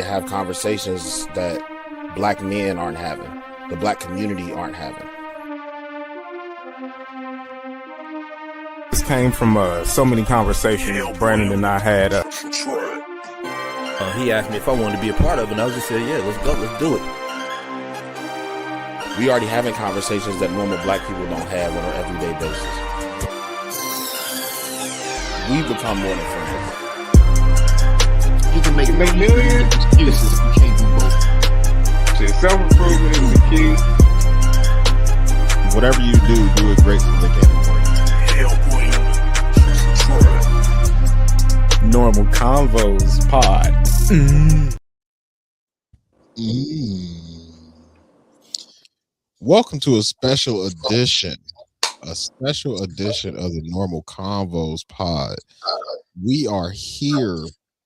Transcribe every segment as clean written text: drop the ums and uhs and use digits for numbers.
to have conversations that black men aren't having, the black community aren't having. This came from so many conversations Brandon and I had. He asked me if I wanted to be a part of it, and I was just saying, yeah, let's go, let's do it. We already having conversations that normal black people don't have on an everyday basis. We become more than friends. You can make millions. You can't do both. Shit, self-improvement is the key. Whatever you do it great so they can't work. Normal Convos Pod. Welcome to a special edition of the Normal Convos Pod. We are here,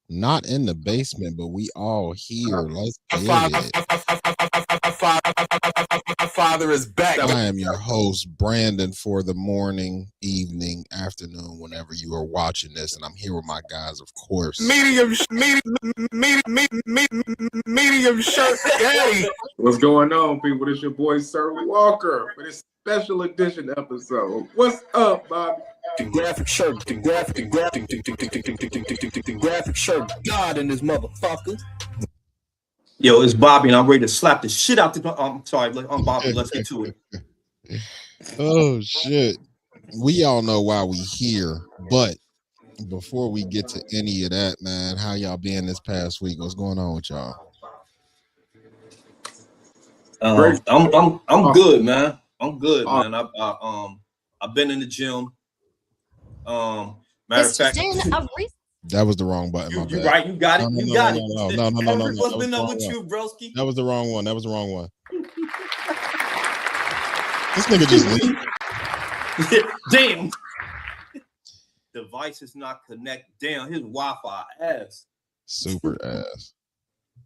not in the basement, but we all here. Let's get it. My father is back. I am your host, Brandon, for the morning, evening, afternoon, whenever you are watching this, and I'm here with my guys, of course. Medium shirt. Hey. What's going on, people? It's your boy, Sir Walker, for this special edition episode. What's up, Bobby? The graphic shirt. The graphic shirt. God in this motherfucker. Yo, it's Bobby, and I'm ready to slap the shit out the. I'm sorry, I'm Bobby. Let's get to it. Oh shit! We all know why we here, but before we get to any of that, man, how y'all been this past week? What's going on with y'all? I'm good, man. I'm good, man. I've been in the gym. Matter of fact. That was the wrong button. You right. You got it. No. What's been up with you, broski? That was the wrong one. This nigga just leave. Damn. Device is not connected. Damn, his Wi-Fi ass. Super ass.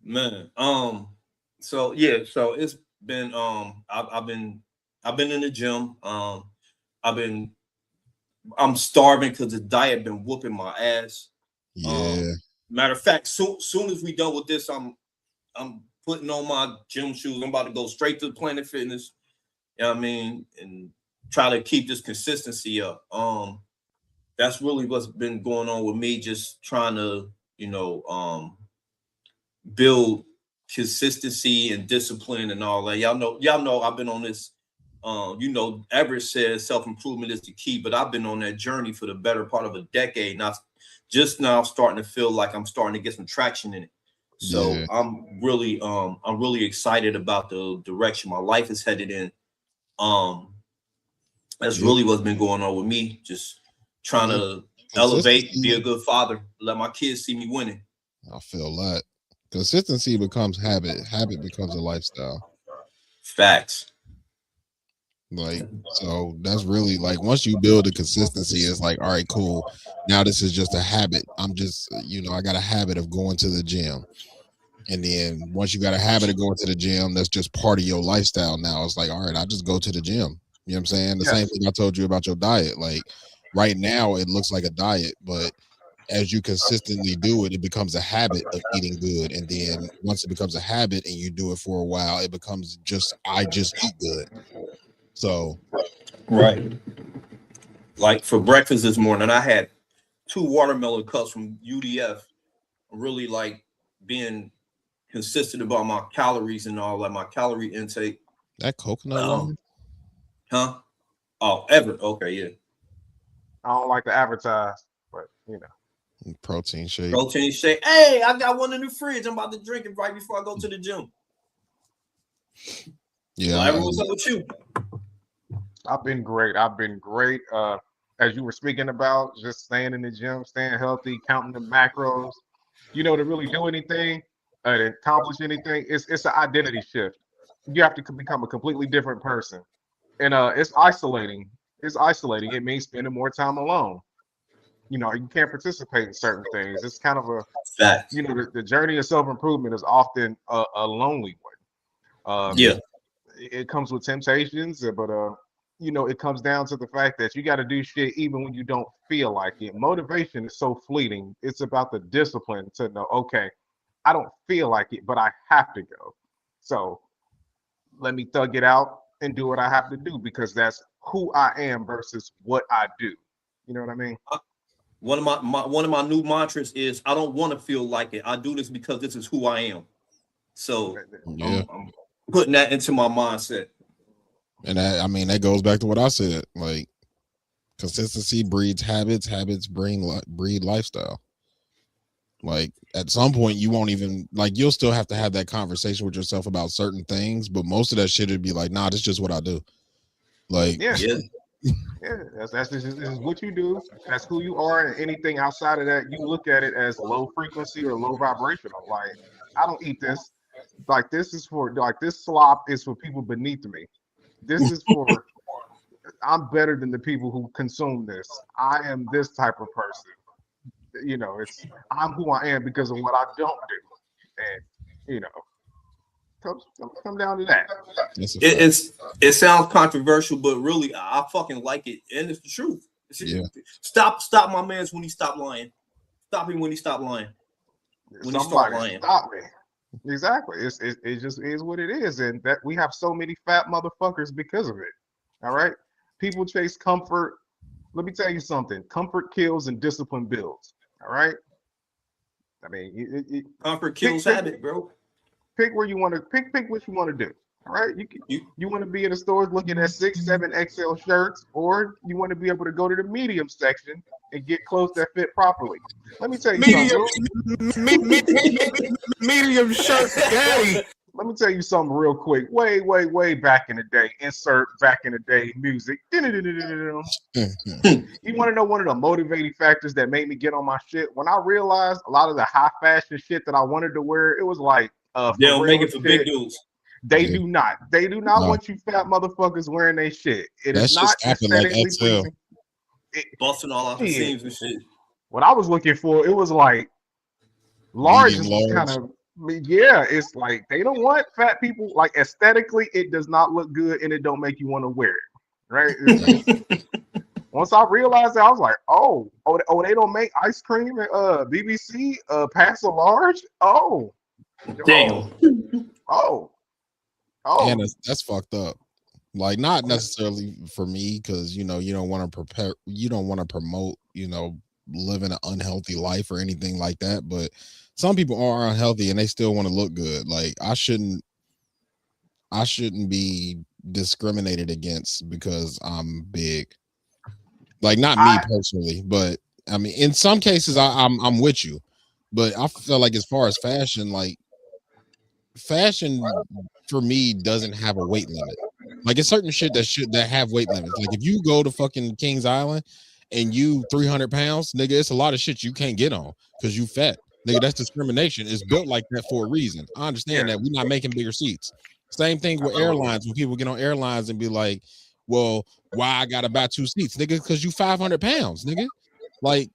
Man. So it's been I've been in the gym. I'm starving because the diet been whooping my ass. Yeah. Matter of fact, soon as we done with this, I'm putting on my gym shoes. I'm about to go straight to Planet Fitness. You know what I mean? And try to keep this consistency up. That's really what's been going on with me, just trying to, build consistency and discipline and all that. Y'all know I've been on this. Everett says self-improvement is the key, but I've been on that journey for the better part of a decade. Now, just now starting to feel like I'm starting to get some traction in it. So yeah. I'm really excited about the direction my life is headed in. That's really what's been going on with me. Just trying to elevate, be a good father, let my kids see me winning. I feel that. Consistency becomes habit. Habit becomes a lifestyle. Facts. So that's really once you build a consistency, it's like, all right, cool. Now this is just a habit. I'm just, I got a habit of going to the gym. And then once you got a habit of going to the gym, that's just part of your lifestyle now. It's like, all right, I just go to the gym. You know what I'm saying? The same thing I told you about your diet. Like right now it looks like a diet, but as you consistently do it, it becomes a habit of eating good. And then once it becomes a habit and you do it for a while, it becomes I just eat good. So, right. Like for breakfast this morning, I had 2 watermelon cups from UDF. Really being consistent about my calories and all that, my calorie intake. That coconut one? Huh? Oh, Everett. Okay, yeah. I don't like to advertise, but Protein shake. Hey, I got one in the fridge. I'm about to drink it right before I go to the gym. Yeah. What's up with you? I've been great. As you were speaking about, just staying in the gym, staying healthy, counting the macros. To really do anything, to accomplish anything, it's an identity shift. You have to become a completely different person, and it's isolating. It means spending more time alone. You can't participate in certain things. It's kind of the journey of self-improvement is often a lonely one. It comes with temptations, but it comes down to the fact that you got to do shit even when you don't feel like it. Motivation is so fleeting. It's about the discipline to know, okay, I don't feel like it, but I have to go. So let me thug it out and do what I have to do because that's who I am versus what I do. You know what I mean? One of my new mantras is I don't want to feel like it. I do this because this is who I am. So Yeah. I'm putting that into my mindset. And that goes back to what I said. Like, consistency breeds habits. Habits breed lifestyle. Like, at some point, you won't even, like, you'll still have to have that conversation with yourself about certain things, but most of that shit would be like, nah, this is just what I do. Like, yeah. This is what you do. That's who you are, and anything outside of that, you look at it as low frequency or low vibrational. Like, I don't eat this. Like, this is for, like, this slop is for people beneath me. This is for, I'm better than the people who consume this. I am this type of person. You know, I'm who I am because of what I don't do, and you know, come down to that. It sounds controversial, but really, I fucking like it, and it's the truth. Yeah. Stop my man's when he stopped lying. Stop him when he stopped lying. When he stopped lying. Stop me. Exactly. It just is what it is, and that we have so many fat motherfuckers because of it. All right, people chase comfort. Let me tell you something. Comfort kills and discipline builds. All right. I mean, comfort kills habit, bro. Pick where you want to pick what you want to do. All right. You want to be in the stores looking at 6, 7 XL shirts, or you want to be able to go to the medium section and get clothes that fit properly. Let me tell you something. Medium shirt, daddy. Let me tell you something real quick. Way back in the day. Insert back in the day music. You want to know one of the motivating factors that made me get on my shit? When I realized a lot of the high fashion shit that I wanted to wear, it was like they don't make it for big dudes. They do not. They do not want you fat motherfuckers wearing their shit. It is not aesthetically pleasing. Busting all off the seams and shit. What I was looking for, it was like large is kind of. Yeah, it's like they don't want fat people. Like, aesthetically, it does not look good, and it don't make you want to wear it, right? Once I realized that, I was like, oh, they don't make ice cream at BBC past a large. Oh, damn. Oh, and that's fucked up. Like, not necessarily for me, because you don't want to promote, living an unhealthy life or anything like that, but some people are unhealthy and they still want to look good. Like, I shouldn't be discriminated against because I'm big. Like, not me personally, but I mean, in some cases I'm with you, but I feel like as far as fashion, like, fashion for me doesn't have a weight limit. Like, it's certain shit that have weight limits. Like, if you go to fucking Kings Island and you 300 pounds, nigga, it's a lot of shit you can't get on because you fat. Nigga, that's discrimination. It's built like that for a reason. I understand that. We're not making bigger seats. Same thing with airlines. When people get on airlines and be like, well, why I gotta buy 2 seats? Nigga, because you 500 pounds, nigga. Like,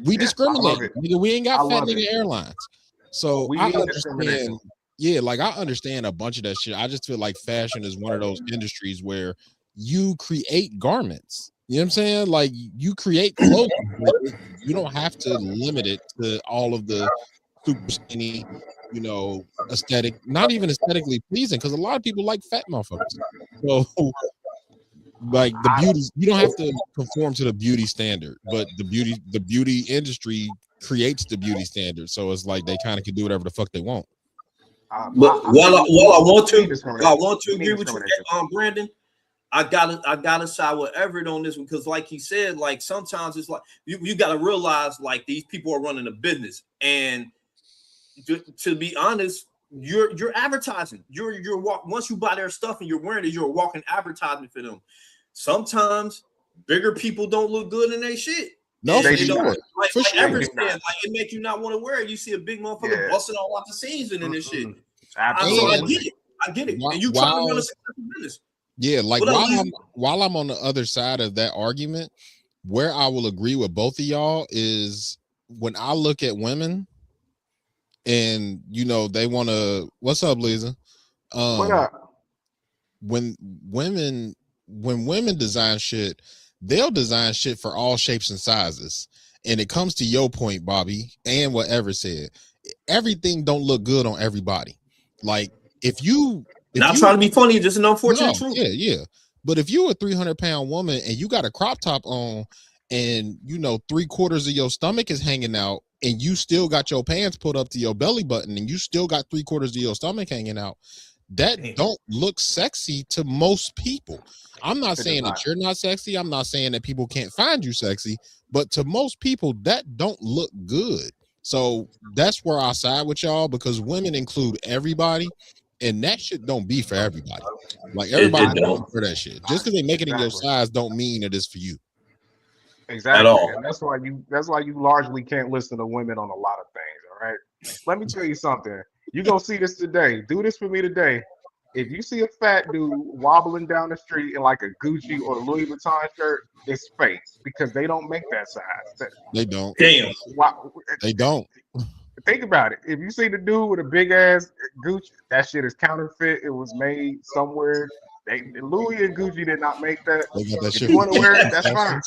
we discriminate. Nigga, we ain't got fat nigga airlines. So I understand. Yeah, like, I understand a bunch of that shit. I just feel like fashion is one of those industries where you create garments. You know what I'm saying? Like, you create clothes. You don't have to limit it to all of the super skinny, aesthetic, not even aesthetically pleasing, because a lot of people like fat motherfuckers. So, like, the beauty, you don't have to conform to the beauty standard, but the beauty industry creates the beauty standard. So it's like they kind of can do whatever the fuck they want. But I want to agree with you, Brandon. I gotta side with Everett on this one, because like he said, like, sometimes it's like you gotta realize, like, these people are running a business, and to be honest, you're advertising. You're once you buy their stuff and you're wearing it, you're a walking advertisement for them. Sometimes bigger people don't look good in their shit. No, they don't. Like Everett said, like, it make you not want to wear it. You see a big motherfucker busting all out the seams in this shit. Absolutely. I get it. And you trying to run a successful business. Yeah, like, while I'm on the other side of that argument, where I will agree with both of y'all is when I look at women and they want to, what's up, Lisa? What up? When women design shit, they'll design shit for all shapes and sizes. And it comes to your point, Bobby, and what Ever said. everything don't look good on everybody. Like if Not you trying to be funny, just an unfortunate no, truth. yeah. But if you a 300-pound woman and you got a crop top on and 3/4 of your stomach is hanging out and you still got your pants pulled up to your belly button and you still got 3/4 of your stomach hanging out, that don't look sexy to most people. I'm not saying that you're not sexy. I'm not saying that people can't find you sexy, but to most people, that don't look good. So that's where I side with y'all, because women include everybody, and that shit don't be for everybody. Like everybody don't for that shit. Just because they make it in your size don't mean it is for you. Exactly. At all. And that's why you largely can't listen to women on a lot of things. All right. Let me tell you something. You gonna see this today. Do this for me today. If you see a fat dude wobbling down the street in like a Gucci or Louis Vuitton shirt, it's fake because they don't make that size. They don't. Damn. They don't. Think about it. If you see the dude with a big ass Gucci, that shit is counterfeit. It was made somewhere. Louis and Gucci did not make that. They got that If shit. you want to wear it, that's fine.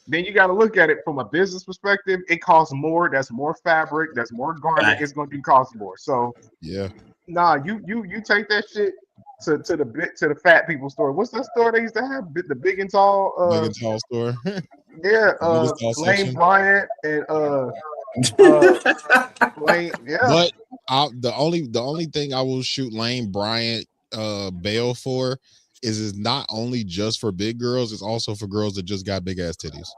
Then you got to look at it from a business perspective. It costs more. That's more fabric. That's more garment. It's going to cost more. So yeah, nah, you take that shit to the fat people store. What's that store they used to have? The Big and Tall. Big and Tall store. Yeah, Lane Bryant and Lane. Yeah. But the only thing I will shoot Lane Bryant bail for is not only just for big girls, it's also for girls that just got big ass titties.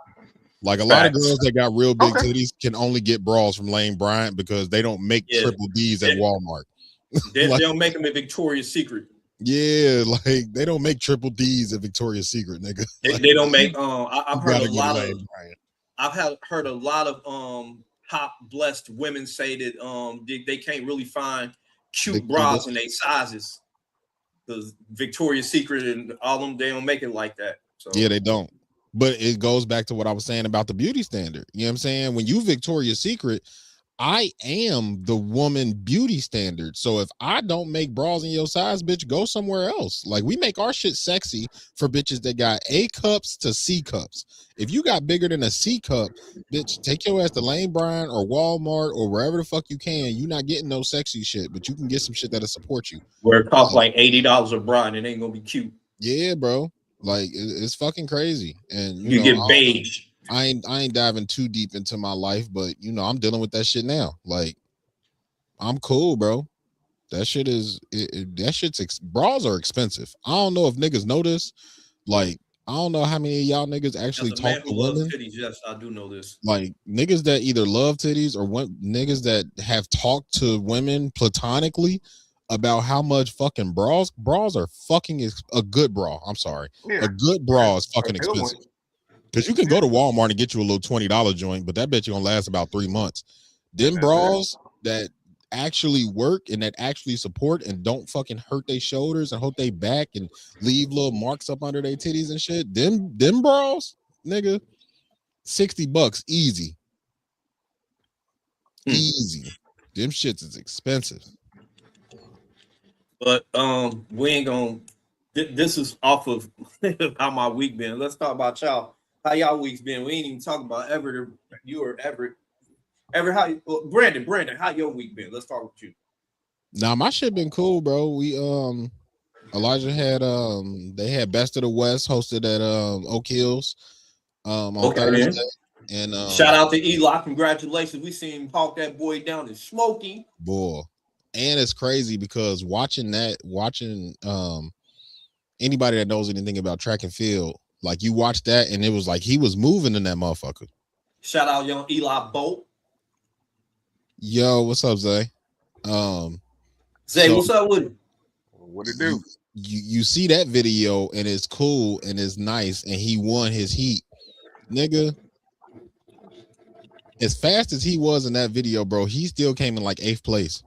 Like a lot of girls that got real big titties can only get bras from Lane Bryant because they don't make triple D's at Walmart. They don't make them at Victoria's Secret. Yeah, like they don't make triple D's at Victoria's Secret, nigga. They don't make I've heard a lot of heard a lot of hot blessed women say that they can't really find cute bras in their sizes. Because Victoria's Secret and all them, they don't make it like that. So yeah, they don't. But it goes back to what I was saying about the beauty standard. You know what I'm saying? When you Victoria's Secret, I am the woman beauty standard. So if I don't make bras in your size, bitch, go somewhere else. Like we make our shit sexy for bitches that got A cups to C cups. If you got bigger than a C cup, bitch, take your ass to Lane Bryant or Walmart or wherever the fuck you can. You're not getting no sexy shit, but you can get some shit that'll support you. Where it costs like $80 a bra and it ain't gonna be cute. Yeah, bro. Like it's fucking crazy. And you get beige. I ain't diving too deep into my life, but I'm dealing with that shit now. Like, I'm cool, bro. That shit is bras are expensive. I don't know if niggas know this. Like, I don't know how many of y'all niggas actually talk to women. Titties, yes, I do know this. Like niggas that either love titties or niggas that have talked to women platonically about how much fucking bras are fucking a good bra. I'm sorry, a good bra is fucking expensive. Because you can go to Walmart and get you a little $20 joint, but that bet you gonna last about 3 months. Them bras that actually work and that actually support and don't fucking hurt their shoulders and hurt their back and leave little marks up under their titties and shit. Them bras, nigga, $60 easy. Easy. Them shits is expensive. But we ain't gonna. This is off of how my week been. Let's talk about y'all. How y'all weeks been? We ain't even talking about Everett. You or Everett. Everett, Brandon, how your week been? Let's talk with you. Nah, my shit been cool, bro. We Elijah had they had Best of the West hosted at Oak Hills on Thursday. Man. And shout out to Eli, congratulations. We seen him hawk that boy down and smoking. Boy. And it's crazy because watching anybody that knows anything about track and field, like you watch that and it was like he was moving in that motherfucker. Shout out young Eli Bolt. Yo, what's up, Zay? Zay, what's up with him? What it do? You see that video and it's cool and it's nice and he won his heat. Nigga, as fast as he was in that video, bro, he still came in like 8th place.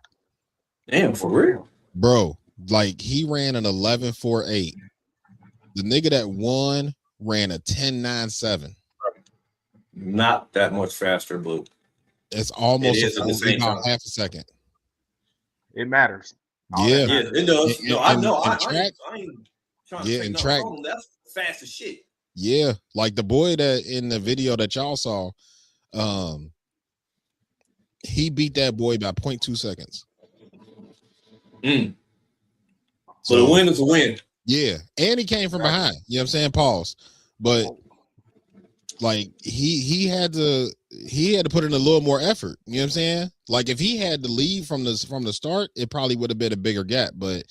Damn, for real? Bro, like he ran an 11.48. The nigga that won ran a 10.97. Not that much faster, but it's almost about half a second. It matters. Yeah, it does. No, I know. I ain't trying to say track. That's fast as shit. Yeah, like the boy that in the video that y'all saw, He beat that boy by 0.2 seconds. Mm. So So the win is a win. yeah, and he came from behind. You know what I'm saying? Pause. But like he had to put in a little more effort. You know what I'm saying? Like if he had to lead from the start, it probably would have been a bigger gap. But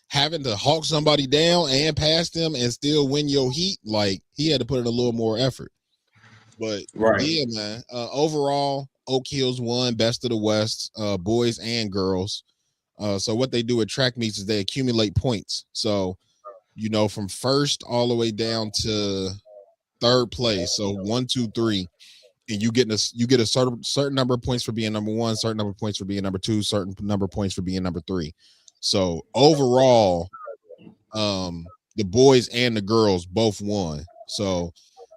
having to hawk somebody down and pass them and still win your heat, like he had to put in a little more effort. But yeah, man. Overall, Oak Hills won best of the West, boys and girls. So what they do at track meets is they accumulate points. So from first all the way down to third place. So 1, 2, 3, and you get a certain number of points for being number one, certain number of points for being number two, certain number of points for being number three. So overall, the boys and the girls both won. So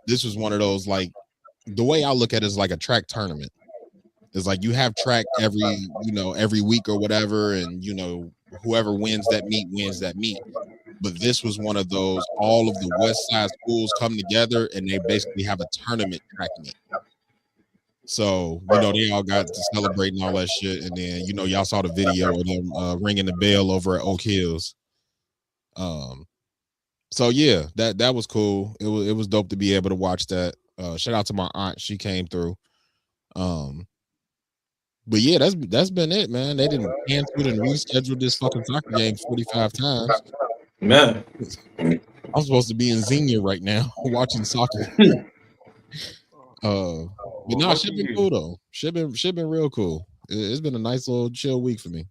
this was one of those, like, the way I look at it is like a track tournament. It's like you have track every week or whatever, and whoever wins that meet wins that meet. But this was one of those, all of the West Side schools come together and they basically have a tournament track meet. So, they all got to celebrate and all that shit. And then, y'all saw the video of them ringing the bell over at Oak Hills. So yeah, that was cool. It was dope to be able to watch that. Shout out to my aunt. She came through. But yeah, that's been it, man. They didn't cancel and reschedule this fucking soccer game 45 times. Man, I'm supposed to be in Xenia right now watching soccer. But no, shit been cool though. Shit been real cool. It's been a nice little chill week for me.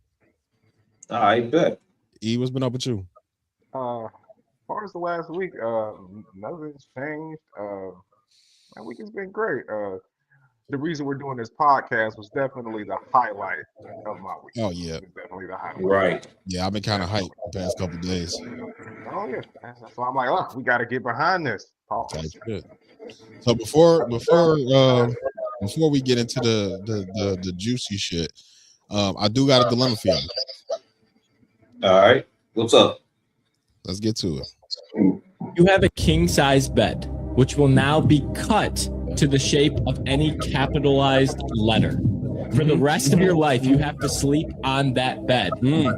I bet. E, what's been up with you? As far as the last week, nothing's changed. My week has been great. The reason we're doing this podcast was definitely the highlight of my week. Oh yeah, definitely the highlight. Right. Yeah, I've been kind of hyped the past couple of days. Oh yeah, that's why I'm like, oh, we got to get behind this. So before we get into the juicy shit, I do got a dilemma for you. All right, what's up? Let's get to it. You have a king size bed, which will now be cut to the shape of any capitalized letter. For the rest of your life, you have to sleep on that bed.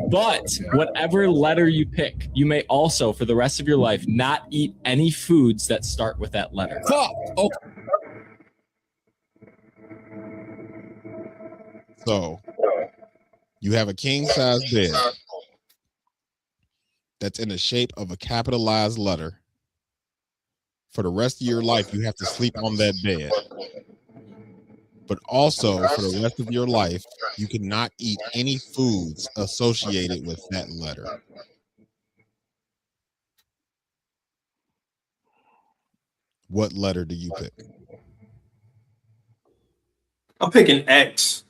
But whatever letter you pick, you may also, for the rest of your life, not eat any foods that start with that letter. Oh. So you have a king size bed that's in the shape of a capitalized letter. For the rest of your life, you have to sleep on that bed. But also, for the rest of your life, you cannot eat any foods associated with that letter. What letter do you pick? I'm picking X.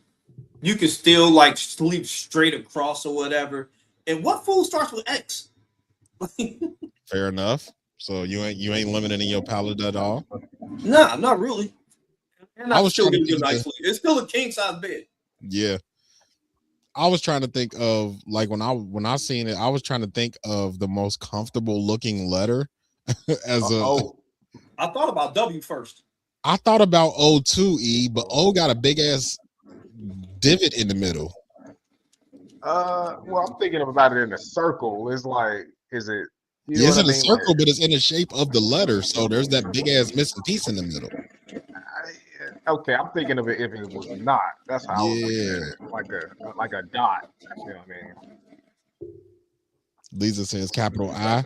You can still like sleep straight across or whatever. And what food starts with X? Fair enough. So you ain't limiting your palate at all? Nah, not really. And I was still trying to getting a nice sleep. It's still a king size bed. Yeah. I was trying to think of, like, when I seen it, I was trying to think of the most comfortable looking letter as I thought about W first. I thought about O too, E, but O got a big ass divot in the middle. Well, I'm thinking about it in a circle. It's like, is it? It's in a circle, but it's in the shape of the letter. So there's that big ass missing piece in the middle. Okay, I'm thinking of it if it was not. That's how I was looking at it. Like a dot. You know what I mean? Lisa says capital I.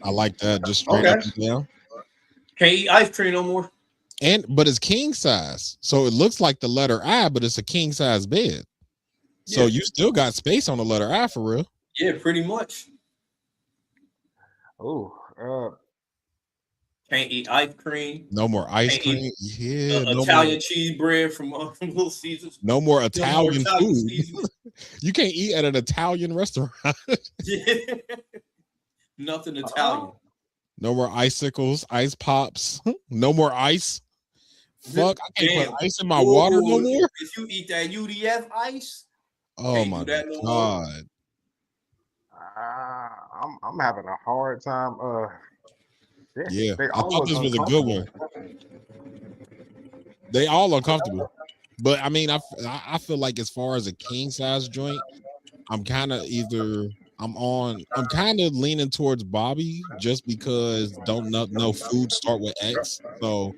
I like that. Just straight up and down. Can't eat ice cream no more. But it's king size. So it looks like the letter I, but it's a king size bed. So you still got space on the letter I for real. Yeah, pretty much. Can't eat ice cream. No more ice cream. Yeah. Italian cheese bread from Little Caesars. No more Italian food. You can't eat at an Italian restaurant. Nothing Italian. No more icicles, ice pops. No more ice. Fuck, I can't put ice in my water no more. If you eat that UDF ice. Oh my God. I'm having a hard time. Yeah, I thought this was a good one. They all uncomfortable. But I mean, I feel like as far as a king size joint, I'm kind of I'm kind of leaning towards Bobby just because don't know no food start with X. So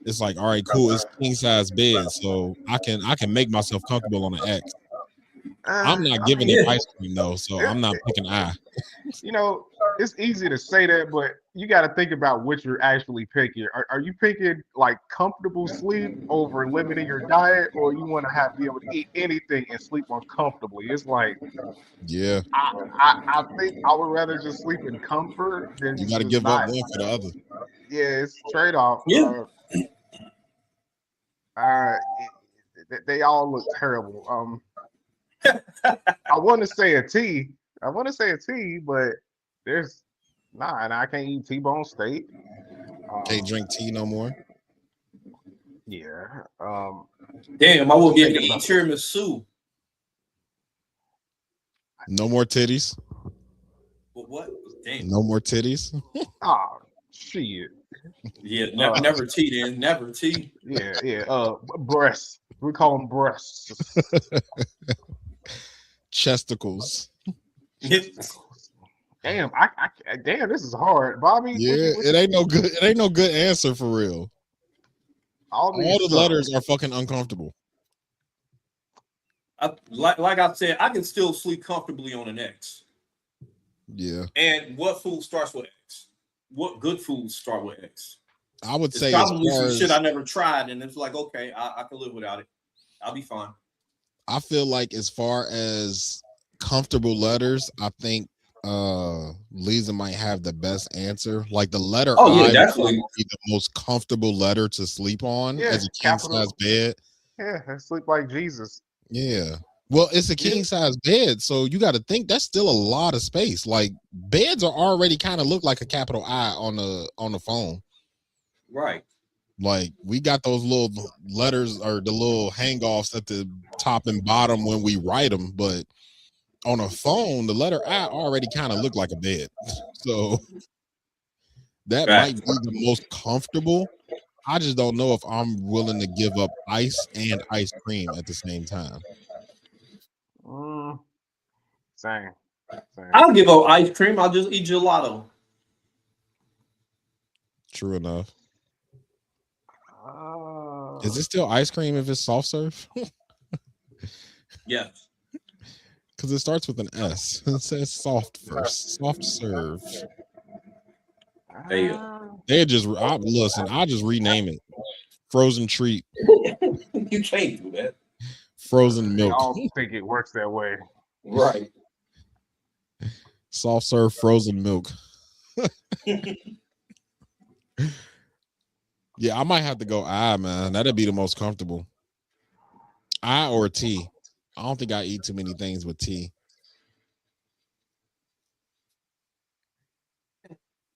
it's like, all right, cool. It's king size bed, so I can make myself comfortable on an X. I'm not I giving mean, it Yeah. ice cream though, so it, I'm not picking I. you know, it's easy to say that, but you got to think about what you're actually picking. Are you picking like comfortable sleep over limiting your diet, or you want to have be able to eat anything and sleep uncomfortably? It's like Yeah, I think I would rather just sleep in comfort than you got to just give up not. one for the other. Yeah, it's trade off. Yeah. They all look terrible. I want to say a T. I want to say a T, but there's nah, and I can't eat T-bone steak. Can't drink tea no more. Yeah. Damn, I won't be able to Thinking eat about tiramisu. No more titties. But what? Damn. No more titties. oh shit. Yeah, never tea then. Never tea. Yeah. Breasts. We call them breasts. Chesticles. Damn, damn, this is hard, Bobby. Yeah, it ain't no good. It ain't no good answer for real. All All these the suck. letters are fucking uncomfortable. Like I said, I can still sleep comfortably on an X. Yeah, And what food starts with X? What good foods start with X? I would It's say as probably far some as shit I never tried, and it's like, okay, I can live without it. I'll be fine. I feel like as far as comfortable letters, I think Lisa might have the best answer. Like the letter Oh yeah, I would definitely. be the most comfortable letter to sleep on Yeah, as a king size capital. bed. Yeah, I sleep like Jesus. Yeah. Well, it's a Yeah. king size bed, so you got to think that's still a lot of space. Like beds are already kind of look like a capital I on the phone. Right. Like we got those little letters or the little hang-offs at the top and bottom when we write them, but on a phone, the letter I already kind of look like a bed. So that might Fact. be the most comfortable. I just don't know if I'm willing to give up ice and ice cream at the same time. Same. I'll give up ice cream. I'll just eat gelato. True enough. Uh, Is it still ice cream if it's soft serve? Yes. Because it starts with an S. It says soft first. Soft serve. There you go. They just I just rename it. Frozen treat. You can't do that. Frozen They milk. all think it works that way. Right. Soft serve frozen milk. Yeah, I might have to go I, man. That'd be the most comfortable. I or tea. I don't think I eat too many things with tea.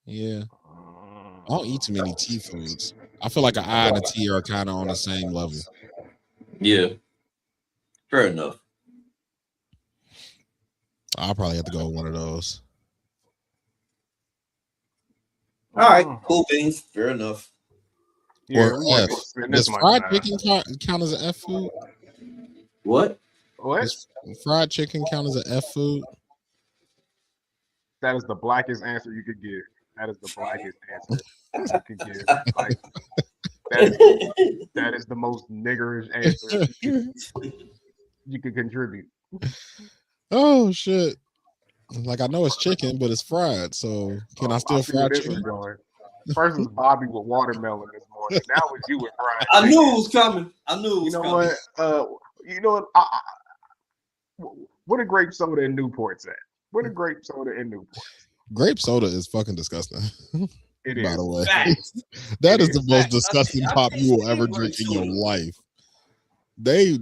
Yeah. I don't eat too many tea foods. I feel like an I and a tea are kind of on the same level. Yeah. Fair enough. I'll probably have to go with one of those. All right. Cool beans. Fair enough. Yeah, Or we weren't F. gonna spend Does this much fried time. chicken count as an F food? What? What? Does fried chicken count as an F food? That is the blackest answer you could give. That is the blackest answer you could give. Like that is the most niggerish answer you could contribute. Oh shit! Like I know it's chicken, but it's fried. So can I still see where fry this is chicken? going. First was Bobby with watermelon this morning. Now it's you with fried. I knew chicken. it was coming. I knew it was You know coming. what? You know what? What a grape soda in Newport's at? What a grape soda in Newport? Grape soda is fucking disgusting. It By is. the way, Facts. that It is the is. most Facts. disgusting I pop taste you will any ever grape drink in your soda. life. They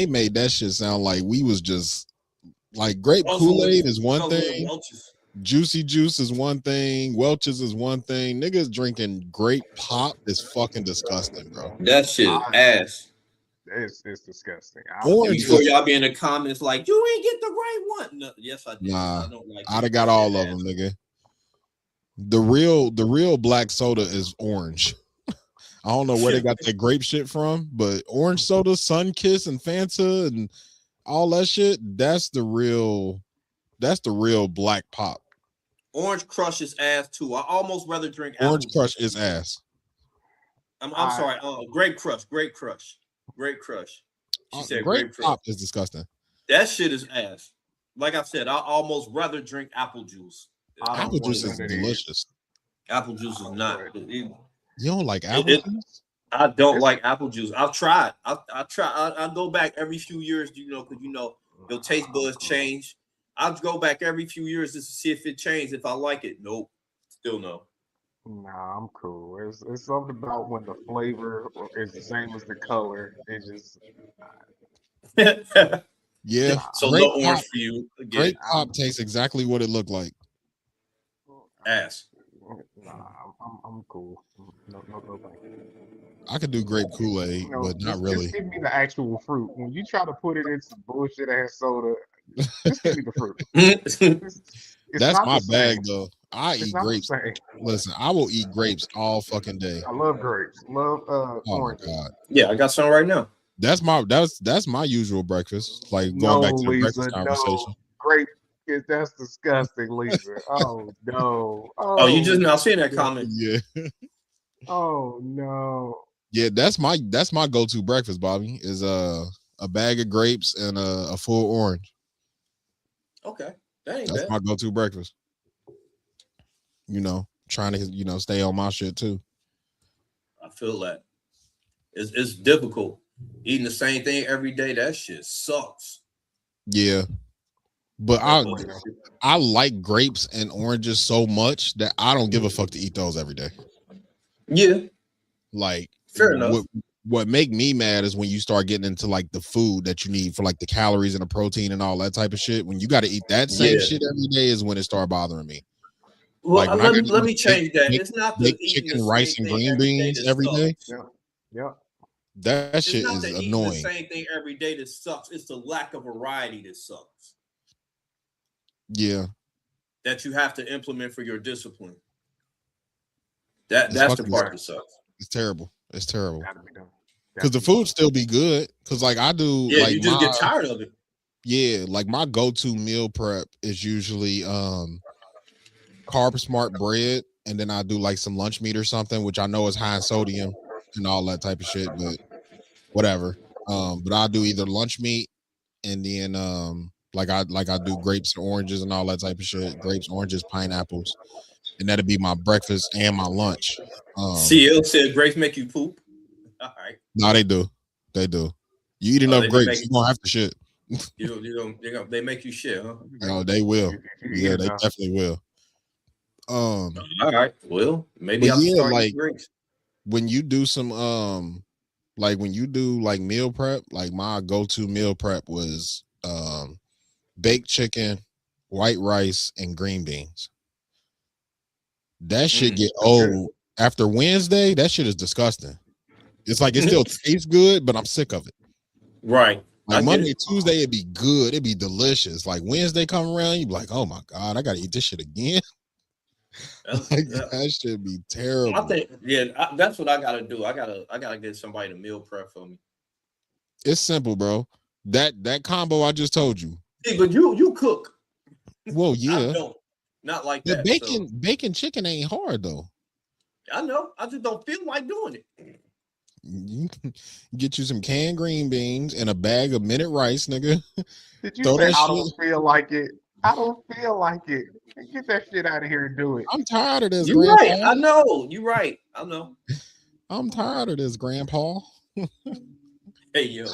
made that shit sound like we was just like grape Kool-Aid is one thing. Juicy juice is one thing. Welch's is one thing. Niggas drinking grape pop is fucking disgusting, bro. That shit is ass. It's disgusting. Orange Before is, y'all be in the comments like, you ain't get the right one. No, yes, I did. Nah, I don't like I'd have got all of them, nigga. The real black soda is orange. I don't know where they got that grape shit from, but orange soda, Sun Kiss, and Fanta, and all that shit. That's the real black pop. Orange Crush is ass too. I almost rather drink Orange apple Crush juice. is ass. I'm sorry. Grape Crush. She said grape Crush. pop is disgusting. That shit is ass. Like I said, I almost rather drink apple juice. Apple juice is delicious. Apple juice is not. You don't like apple juice? I don't like apple juice. I've tried. I go back every few years, because your taste buds change. I'll go back every few years just to see if it changed. If I like it, nope, still no. Nah, I'm cool. It's something about when the flavor is the same as the color. It just yeah. So no orange for you. Grape pop tastes exactly what it looked like. Ass. Nah, I'm cool. No, thank you. I could do grape Kool-Aid, but not really. Just give me the actual fruit. When you try to put it in some bullshit ass soda, just give me the fruit. That's my bag though. I eat grapes. Listen, I will eat grapes all fucking day. I love grapes. Love orange. My God. Yeah, I got some right now. That's my usual breakfast. Like going back to the breakfast conversation. Grape. That's disgusting, Lisa. Oh no. Oh, you just now seeing that comment. Yeah. Oh no. Yeah, that's my go-to breakfast, Bobby, is a bag of grapes and a full orange. Okay. That's bad. My go-to breakfast. Trying to stay on my shit too. I feel that. It's difficult. Eating the same thing every day, that shit sucks. Yeah. But I like grapes and oranges so much that I don't give a fuck to eat those every day. Yeah. Like, fair enough. What make me mad is when you start getting into like the food that you need for like the calories and the protein and all that type of shit. When you got to eat that same shit every day is when it start bothering me. Well, like, let me change that. It's not the chicken, rice, and green beans every day. Yeah. That shit is annoying. The same thing every day that sucks. It's the lack of variety that sucks. Yeah. That you have to implement for your discipline. That's the part that sucks. It's terrible. It's terrible. Because the food still be good. Because like I do. Yeah, like you just get tired of it. Yeah, like my go-to meal prep is usually Carb Smart bread, and then I do like some lunch meat or something, which I know is high in sodium and all that type of shit, but whatever. But I'll do either lunch meat and then like I do grapes and oranges and all that type of shit. Grapes, oranges, pineapples. And that'll be my breakfast and my lunch. CL said grapes make you poop. All right. No, they do. They do. You eat enough grapes, you don't have to shit. They make you shit, huh? No, they will. Yeah, they definitely will. All right. Well, maybe I'll start like drinks. when you do some like when you do like meal prep, like my go-to meal prep was baked chicken, white rice, and green beans. That shit get old after Wednesday. That shit is disgusting. It's like it still tastes good, but I'm sick of it. Right. Like Monday, Tuesday, it'd be good, it'd be delicious. Like Wednesday come around, you'd be like, oh my God, I gotta eat this shit again. That should be terrible. I think, that's what I gotta do. I gotta get somebody to meal prep for me. It's simple, bro. That combo I just told you. See, but you cook. Well, yeah. I don't. Not like that. Bacon chicken ain't hard though. I know. I just don't feel like doing it. You can get you some canned green beans and a bag of minute rice, nigga. Did you say I don't feel like it? I don't feel like it. Get that shit out of here and do it. I'm tired of this. You're Grandpa. right. I know. You're right. I know. I'm tired of this, Grandpa. Hey, yo.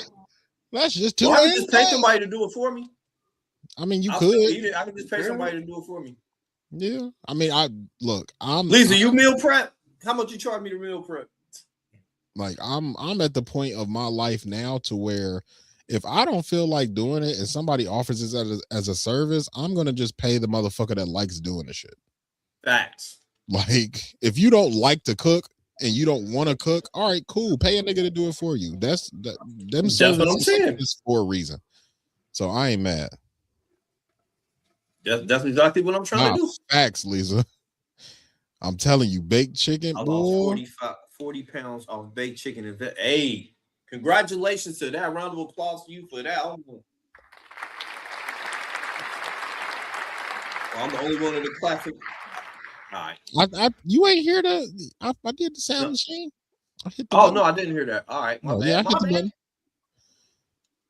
That's just too. I can just pay somebody to do it for me. I mean, you I can just pay somebody to do it for me. Yeah. I mean, Lisa, you meal prep? How much you charge me to meal prep? Like I'm at the point of my life now to where if I don't feel like doing it and somebody offers it as a service, I'm gonna just pay the motherfucker that likes doing the shit. Facts. Like if you don't like to cook and you don't want to cook, all right, cool. Pay a nigga to do it for you. That's what I'm saying. It's for a reason. So I ain't mad. That's exactly what I'm trying to do. Facts, Lisa. I'm telling you, baked chicken, boy. 40 pounds off baked chicken and hey, congratulations to that. Round of applause to you for that. I'm the only one of the classic. All right. You ain't hear I did the sound machine. I hit the Oh button. no, I didn't hear that. All right, my bad. Yeah, I my hit the bad. button.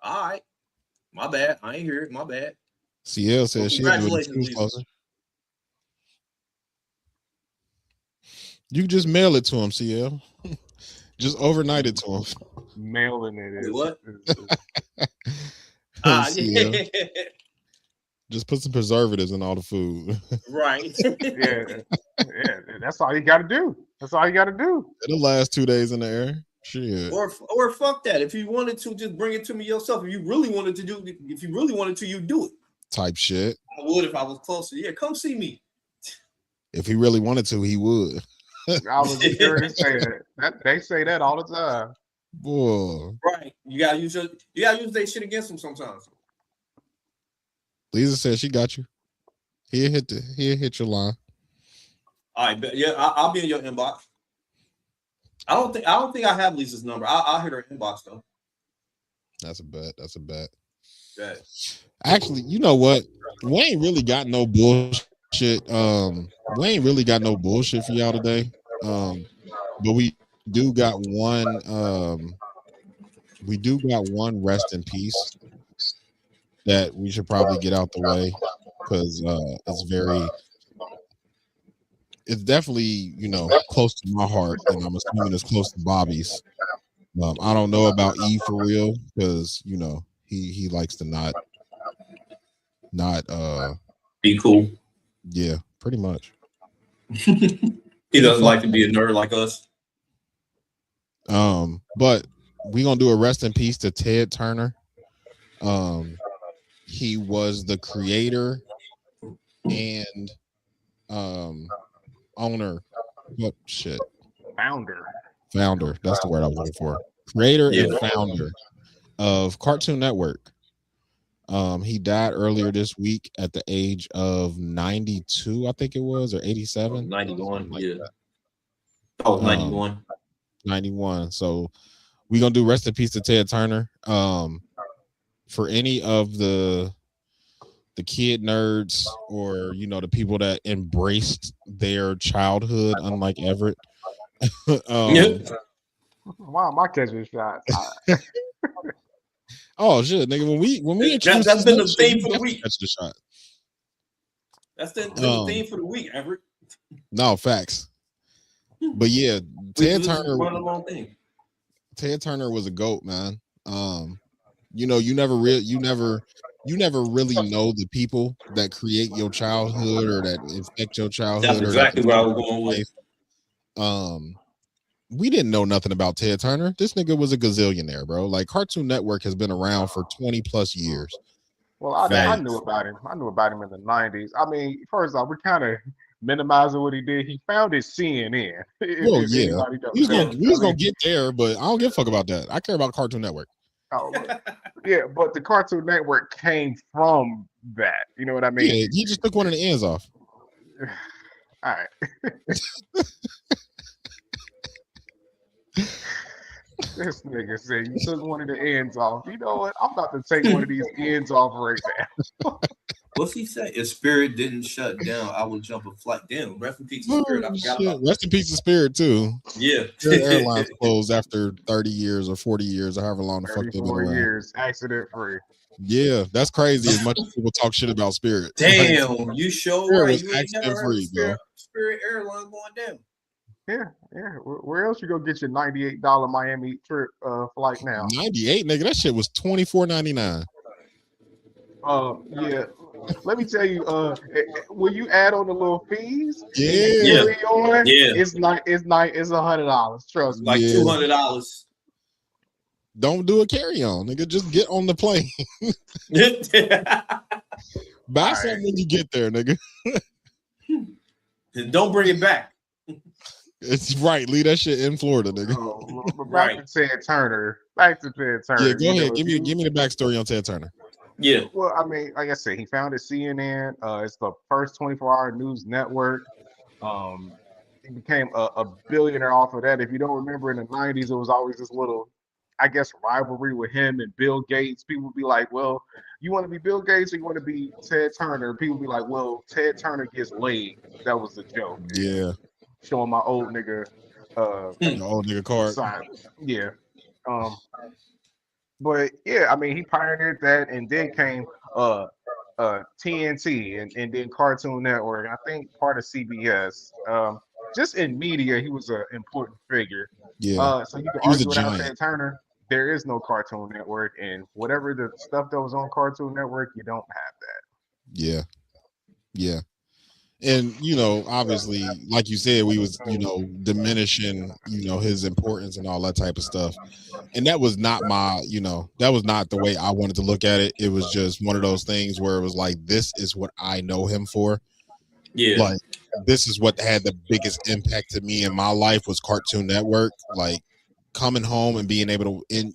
All right, my bad. I ain't hear it. My bad. CL said she had to do it Congratulations, closer. You just mail it to him, CL. Just overnight it to him. Mailing it is What? CL. Just put some preservatives in all the food. Right. yeah. That's all you got to do. That's all you got to do. It'll last 2 days in the air. Shit. Or fuck that. If you wanted to, just bring it to me yourself. If you really wanted to, you do it. Type shit. I would if I was closer. Yeah, come see me. If he really wanted to, he would. I was just sure to say that. They say that all the time. Boy. Right. You gotta use that shit against them sometimes. Lisa said she got you. He'll hit your line. All right, but yeah, I'll be in your inbox. I don't think I have Lisa's number. I'll hit her inbox though. That's a bet. Yeah. Actually, you know what? We ain't really got no bullshit. We ain't really got no bullshit for y'all today. But we do got one. We do got one rest in peace that we should probably get out the way because it's definitely close to my heart, and I'm assuming it's close to Bobby's. I don't know about E for real because he likes to not be cool. Yeah, pretty much. He doesn't like to be a nerd like us. But we gonna do a rest in peace to Ted Turner. He was the creator and owner. What shit? Founder. That's the word I was looking for. Creator and founder of Cartoon Network. He died earlier this week at the age of 92, I think it was, or 87. 91, yeah. Oh, 91. 91. So we're gonna do rest in peace to Ted Turner. For any of the kid nerds or the people that embraced their childhood, unlike Everett. Why am I catching shots? Oh shit, nigga! When we introduced that's been the theme for the week. Catch the shot. That's the theme for the week, Everett. No facts. But yeah, Ted Turner. Ted Turner was a goat, man. You never really know the people that create your childhood or that infect your childhood. That's exactly where I was going with. We didn't know nothing about Ted Turner. This nigga was a gazillionaire, bro. Like Cartoon Network has been around for 20 plus years. Well, I knew about him. I knew about him in the 90s. I mean, first off, we're kind of minimizing what he did. He founded CNN. Well, yeah. We was gonna get there, but I don't give a fuck about that. I care about Cartoon Network. Oh, yeah, but the Cartoon Network came from that. You know what I mean? Yeah, he just took one of the ends off. All right. This nigga said you took one of the ends off. You know what? I'm about to take one of these ends off right now. What's he say? If Spirit didn't shut down, I would jump a flight. Damn, rest in peace to Spirit. I forgot about rest in peace to Spirit too. Yeah. Airlines closed after 30 years or 40 years or however long the fuck they've been around. Years, accident free. Yeah, that's crazy. As much as people talk shit about Spirit. Damn, you sure right. You ain't accident free, bro. Spirit Airline going down. Yeah. Where else you go get your $98 Miami trip flight now? 98, nigga. That shit was $24.99. Yeah. Let me tell you, when you add on the little fees, yeah, it's $100. Trust me. Like $200. Don't do a carry-on, nigga. Just get on the plane. Buy something when you get there, nigga. And don't bring it back. It's right. Leave that shit in Florida, nigga. Back to Ted Turner. Yeah, go ahead. Give me the backstory on Ted Turner. Yeah. Well, I mean, like I said, he founded CNN. It's the first 24-hour news network. he became a billionaire off of that. If you don't remember, in the '90s, it was always this little, I guess, rivalry with him and Bill Gates. People would be like, "Well, you want to be Bill Gates or you want to be Ted Turner?" People would be like, "Well, Ted Turner gets laid." That was the joke. And Yeah, showing my old nigga the old nigga card. side. Yeah. But yeah, I mean, he pioneered that, and then came TNT, and then Cartoon Network, and I think part of CBS. Just in media, he was an important figure. Yeah, So you can he was a argue without giant. Ted Turner, there is no Cartoon Network, and whatever the stuff that was on Cartoon Network, you don't have that. Yeah, yeah. And you know, obviously, like you said, we was, you know, diminishing, you know, his importance and all that type of stuff. And that was not my, you know, that was not the way I wanted to look at it. It was just one of those things where it was like, this is what I know him for. Yeah. Like, this is what had the biggest impact to me in my life was Cartoon Network. Like, coming home and being able to,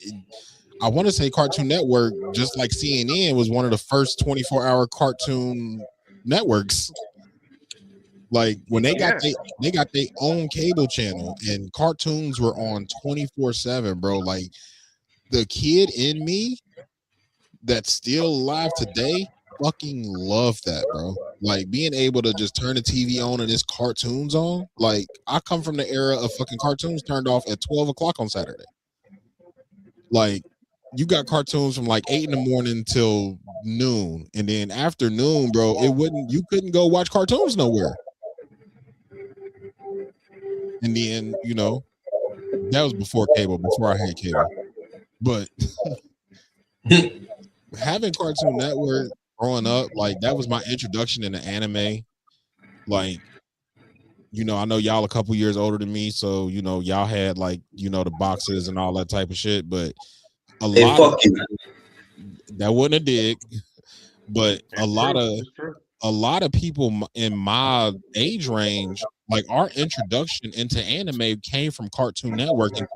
I want to say Cartoon Network, just like CNN, was one of the first 24-hour cartoon networks. Like, when they got their own cable channel and cartoons were on 24/7, bro. Like, the kid in me that's still alive today fucking love that, bro. Like, being able to just turn the TV on and it's cartoons on. Like, I come from the era of fucking cartoons turned off at 12 o'clock on Saturday. Like, you got cartoons from like 8 in the morning till noon, and then after noon, bro, you couldn't go watch cartoons nowhere. And then, you know, that was before I had cable. But having Cartoon Network growing up, like, that was my introduction into anime. Like, you know, I know y'all a couple years older than me, so, you know, y'all had, like, you know, the boxes and all that type of shit, but that wasn't a dig, but a lot of people in my age range, like, our introduction into anime came from Cartoon Network and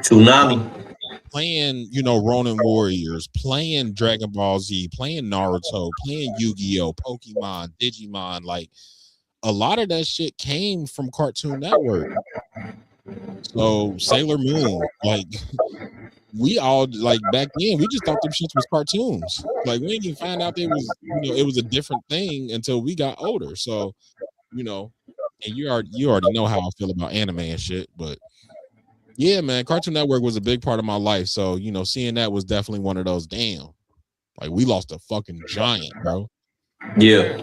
Tsunami. Playing, you know, Ronin Warriors, playing Dragon Ball Z, playing Naruto, playing Yu-Gi-Oh, Pokemon, Digimon. Like, a lot of that shit came from Cartoon Network. So Sailor Moon, like, we all, like, back then, we just thought them shits was cartoons. Like, we didn't even find out it was, you know, it was a different thing until we got older. So, you know, and you already know how I feel about anime and shit, but yeah, man, Cartoon Network was a big part of my life. So, you know, seeing that was definitely one of those, damn, like, we lost a fucking giant, bro. Yeah.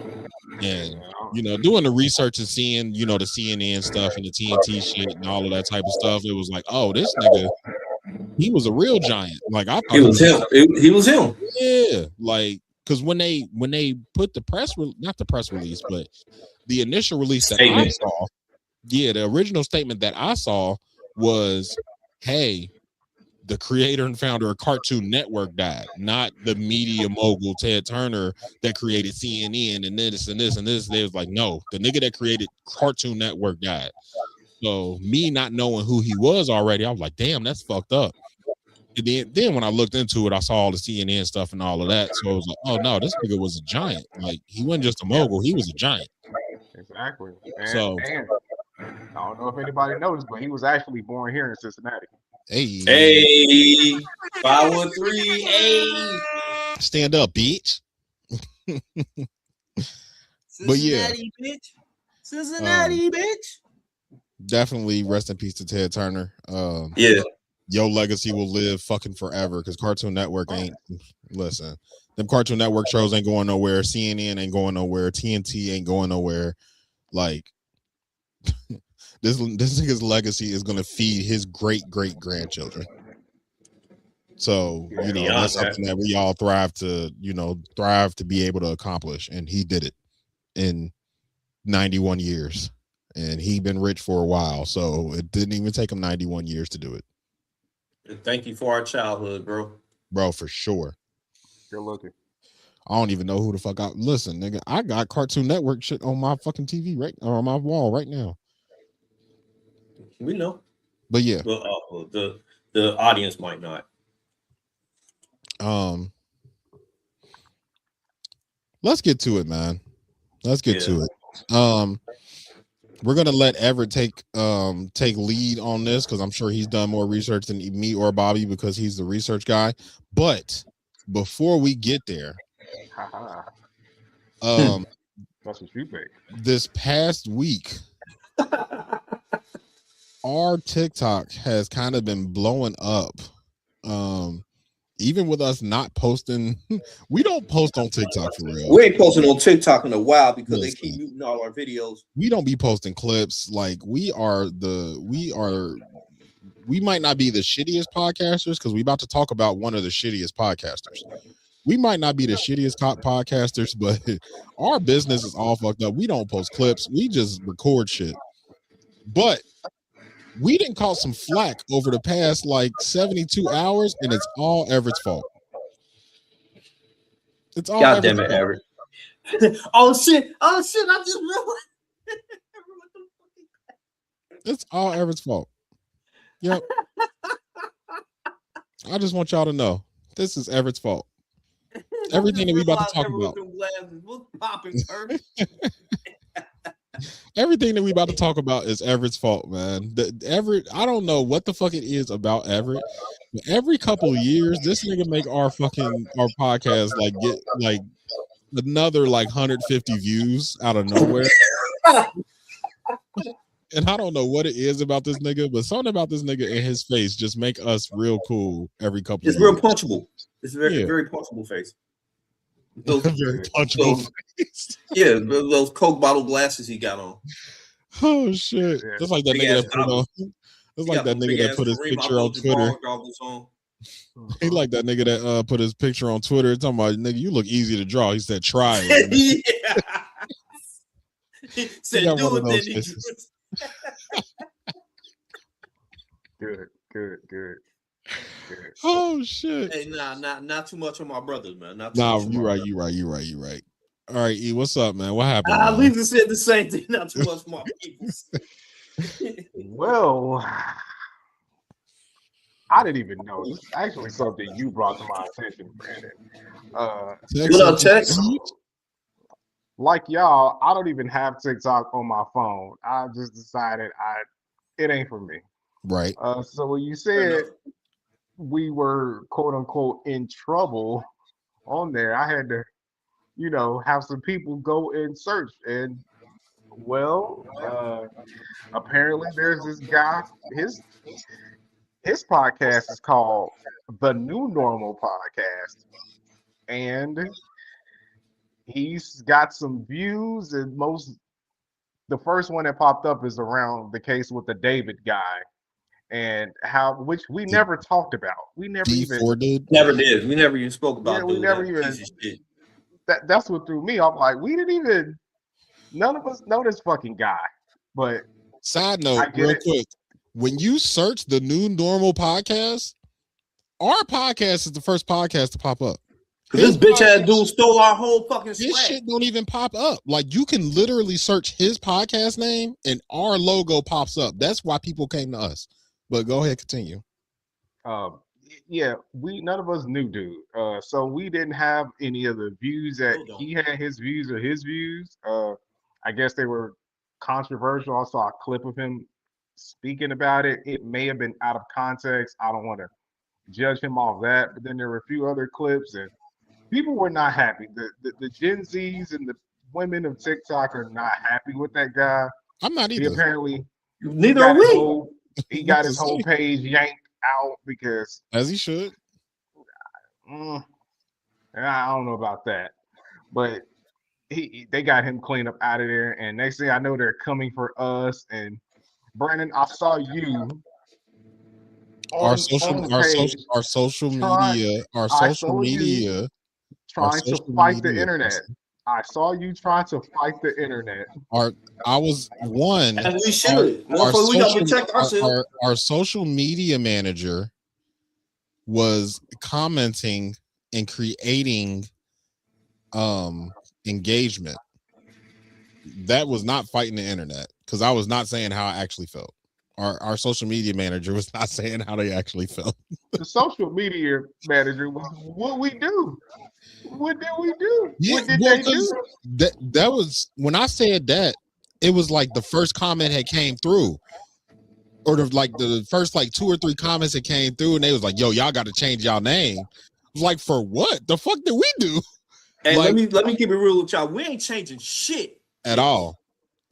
And, you know, doing the research and seeing, you know, the CNN stuff and the TNT shit and all of that type of stuff, it was like, oh, this nigga, he was a real giant. Like, I thought He was him. He was him. Yeah, like, because when they put not the press release, but the initial release that I saw, yeah, the original statement that I saw was, hey, the creator and founder of Cartoon Network died, not the media mogul Ted Turner that created CNN and this and this and this. They was like, no, the nigga that created Cartoon Network died. So me not knowing who he was already, I was like, damn, that's fucked up. And then when I looked into it, I saw all the CNN stuff and all of that. So I was like, oh no, this nigga was a giant. Like, he wasn't just a mogul, he was a giant. Exactly. And I don't know if anybody noticed, but he was actually born here in Cincinnati. Hey, 513. Hey, stand up, bitch. But yeah, Cincinnati, bitch. Definitely rest in peace to Ted Turner. Yeah, your legacy will live fucking forever, because Cartoon Network ain't, listen, them Cartoon Network shows ain't going nowhere. CNN ain't going nowhere. TNT ain't going nowhere. Like, this nigga's legacy is gonna feed his great grandchildren. So, you know, that's something that we all thrive to be able to accomplish, and he did it in 91 years, and he been rich for a while, so it didn't even take him 91 years to do it. Thank you for our childhood, bro, for sure. You're looking. I don't even know who the fuck listen, nigga, I got Cartoon Network shit on my fucking TV or on my wall right now. We know, but yeah, well, the audience might not. Let's get to it, man. Let's get to it. We're gonna let Everett take lead on this because I'm sure he's done more research than me or Bobby because he's the research guy. But before we get there, That's what you think. this past week, our TikTok has kind of been blowing up. Even with us not posting, we don't post on TikTok for real. We ain't posting on TikTok in a while because they keep muting all our videos. We don't be posting clips. Like we might not be the shittiest podcasters because we about to talk about one of the shittiest podcasters. We might not be the shittiest podcasters, but our business is all fucked up. We don't post clips. We just record shit. But we didn't caught some flack over the past like 72 hours, and it's all Everett's fault. It's all God damn it, Everett. Oh shit. I just realized. It's all Everett's fault. Yep. I just want y'all to know this is Everett's fault. Everything that we about to talk about. Everything that we about to talk about is Everett's fault, man. Everett, I don't know what the fuck it is about Everett. But every couple of years, this nigga make our podcast like get like another like 150 views out of nowhere. And I don't know what it is about this nigga, but something about this nigga and his face just make us real cool every couple of years. It's real punchable. It's very punchable face. Those very punchable face. Yeah, those Coke bottle glasses he got on. Oh shit! Just like that nigga that put on. It's like that nigga that put his picture on Twitter. He like that nigga that put his picture on Twitter talking about, nigga, you look easy to draw. He said, try it. Yeah. He said, do it, then he Good. Oh shit! Hey, not too much on my brothers, man. You right. All right, E, what's up, man? What happened? I believe said the same thing. Not too much on my people. Well, I didn't even know. It's actually something you brought to my attention, Brandon. What up, Tex? Like y'all, I don't even have TikTok on my phone. I just decided it ain't for me. Right. So when you said we were quote unquote in trouble on there, I had to, have some people go and search. And apparently there's this guy, his podcast is called The New Normal Podcast. And he's got some views, and the first one that popped up is around the case with the David guy. And which we never talked about. We never did. We never even spoke about. Yeah, we never even. That's what threw me. I'm like, none of us know this fucking guy. But side note, real quick, when you search The New Normal Podcast, our podcast is the first podcast to pop up. This bitch ass dude stole our whole fucking swag. This shit don't even pop up. Like, you can literally search his podcast name and our logo pops up. That's why people came to us. But go ahead, continue. Yeah, none of us knew dude. So we didn't have any of the views that he had. His views or his views. I guess they were controversial. I saw a clip of him speaking about it. It may have been out of context. I don't want to judge him off that. But then there were a few other clips, and people were not happy. The Gen Zs and the women of TikTok are not happy with that guy. I'm not either. Neither are we. He got his whole page yanked out because, as he should. I don't know about that, but they got him cleaned up out of there. And next thing I know, they're coming for us. And Brandon, I saw you. Our social media trying to fight the internet. I saw you trying to fight the internet. I was one. And we should. We gotta protect ourselves. Our social media manager was commenting and creating engagement. That was not fighting the internet because I was not saying how I actually felt. Our social media manager was not saying how they actually felt. The social media manager was what we do. What did we do? Yeah, what did they do? That was when I said that. it was like the first comment had came through, or the first like 2 or 3 comments that came through, and they was like, "Yo, y'all got to change y'all name." I was like, "For what? The fuck did we do?" Hey, like, let me keep it real with y'all. We ain't changing shit at all.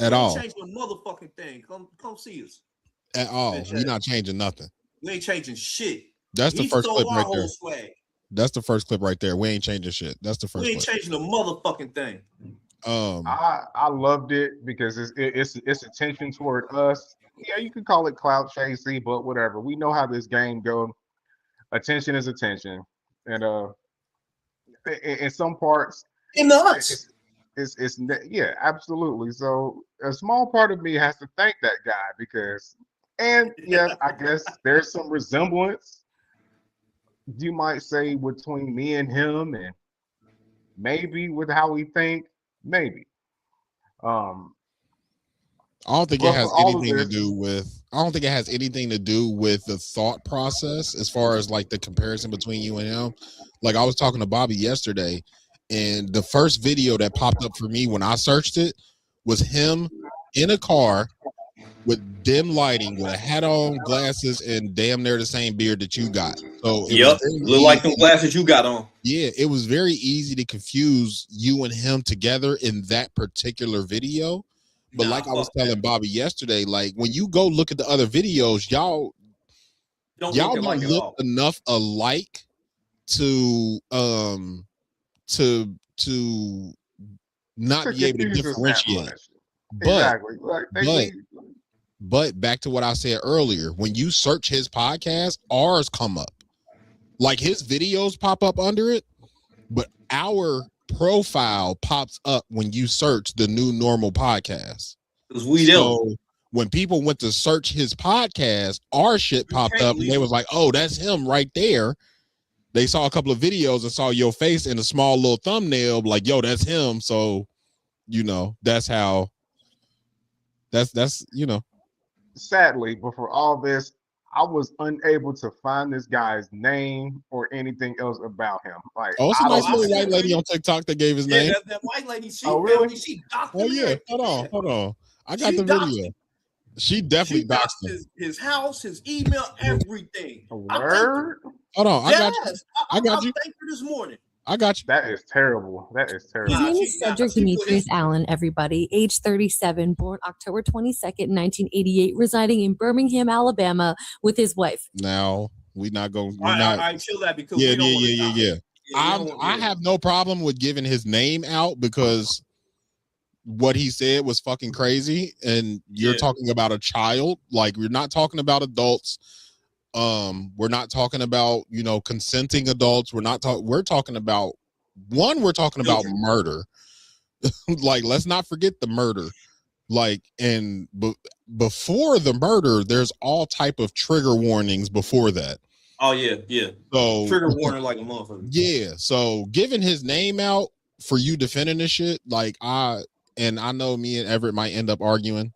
At we ain't all. changing a motherfucking thing. Come see us. At all. Bitch We ass. not changing nothing. We ain't changing shit. That's the He first stole clip our right whole there. swag. That's the first clip right there. We ain't changing shit. That's the first We ain't clip. changing a motherfucking thing. I loved it because it's attention toward us. Yeah, you could call it clout chasing, but whatever. We know how this game goes. Attention is attention, and in some parts, In the nuts. yeah, absolutely. So a small part of me has to thank that guy because, and yes, I guess there's some resemblance, you might say, between me and him, and maybe with how we think, maybe. Um, I don't think it but has for all of anything to this, do with. I don't think it has anything to do with the thought process as far as like the comparison between you and him. Like I was talking to Bobby yesterday, and the first video that popped up for me when I searched it was him in a car with dim lighting, with a hat on, glasses, and damn near the same beard that you got. So it was very look like them glasses you got on. Yeah, it was very easy to confuse you and him together in that particular video. But like I was telling Bobby yesterday, like when you go look at the other videos, y'all don't don't look look enough alike to not be able to differentiate. But exactly. Like but back to what I said earlier, when you search his podcast, ours come up. Like his videos pop up under it, but our profile pops up when you search the New Normal podcast. So when people went to search his podcast, our shit popped up and they was like, "Oh, that's him right there." They saw a couple of videos and saw your face in a small little thumbnail, like, "Yo, that's him." So, that's how. That's. Sadly, but for all this, I was unable to find this guy's name or anything else about him. Like, it's a nice little white lady on TikTok that gave his name. That white lady. Really? She documented. Yeah. Hold on. I got the video. She definitely doxed him. His house, his email, everything. Word? Hold on. I got you. I got you. Thank you this morning. I got you. That is terrible. His name is Cedric Demetrius Allen, everybody. Age 37, born October 22nd, 1988, residing in Birmingham, Alabama with his wife. Now, we're not going to... I chill that because I have no problem with giving his name out because what he said was fucking crazy, and you're talking about a child. Like, we're not talking about adults. We're not talking about consenting adults. We're talking about murder. Like, let's not forget the murder. Like, and before the murder, there's all type of trigger warnings before that. Oh yeah. So trigger warning like a motherfucker. Yeah. So giving his name out for you defending this shit, like I know me and Everett might end up arguing,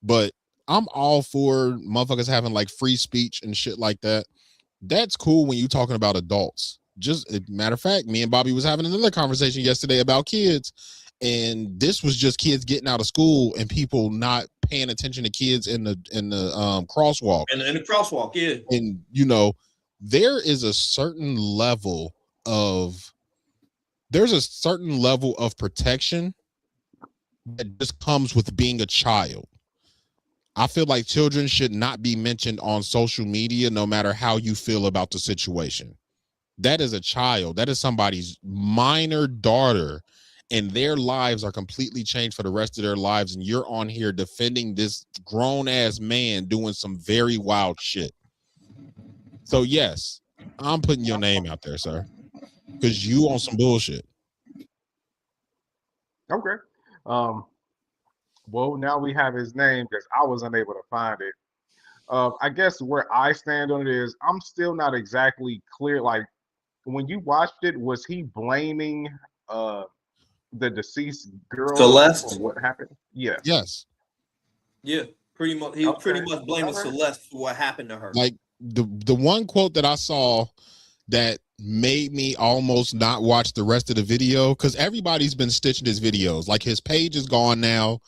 but I'm all for motherfuckers having like free speech and shit like that. That's cool when you talking about adults. Just matter of fact, me and Bobby was having another conversation yesterday about kids, and this was just kids getting out of school and people not paying attention to kids in the crosswalk. And in the crosswalk, yeah. And there is a certain level of protection that just comes with being a child. I feel like children should not be mentioned on social media, no matter how you feel about the situation. That is a child. That is somebody's minor daughter, and their lives are completely changed for the rest of their lives. And you're on here defending this grown ass man doing some very wild shit. So yes, I'm putting your name out there, sir, because you on some bullshit. Okay. Well, now we have his name because I was unable to find it. I guess where I stand on it is I'm still not exactly clear. Like, when you watched it, was he blaming the deceased girl Celeste for what happened? Yeah. Yes. Yeah. Pretty much. He was pretty much blaming Celeste for what happened to her. Like the one quote that I saw that made me almost not watch the rest of the video, because everybody's been stitching his videos. Like, his page is gone now.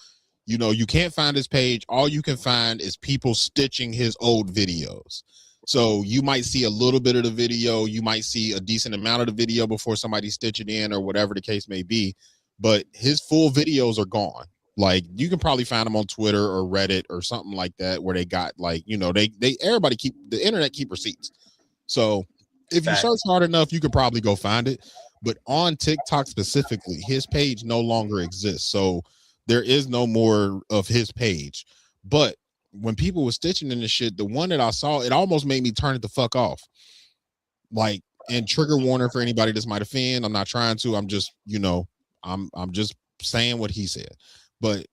You know, you can't find his page. All you can find is people stitching his old videos. So you might see a little bit of the video. You might see a decent amount of the video before somebody stitch it in or whatever the case may be. But his full videos are gone. Like, you can probably find them on Twitter or Reddit or something like that, where they got, like, you know, they everybody keep the internet keep receipts. So if you search hard enough, you could probably go find it. But on TikTok specifically, his page no longer exists. So there is no more of his page. But when people were stitching in the shit, the one that I saw, it almost made me turn it the fuck off. Like, and trigger warning for anybody this might offend. I'm not trying to. I'm just, you know, I'm just saying what he said. But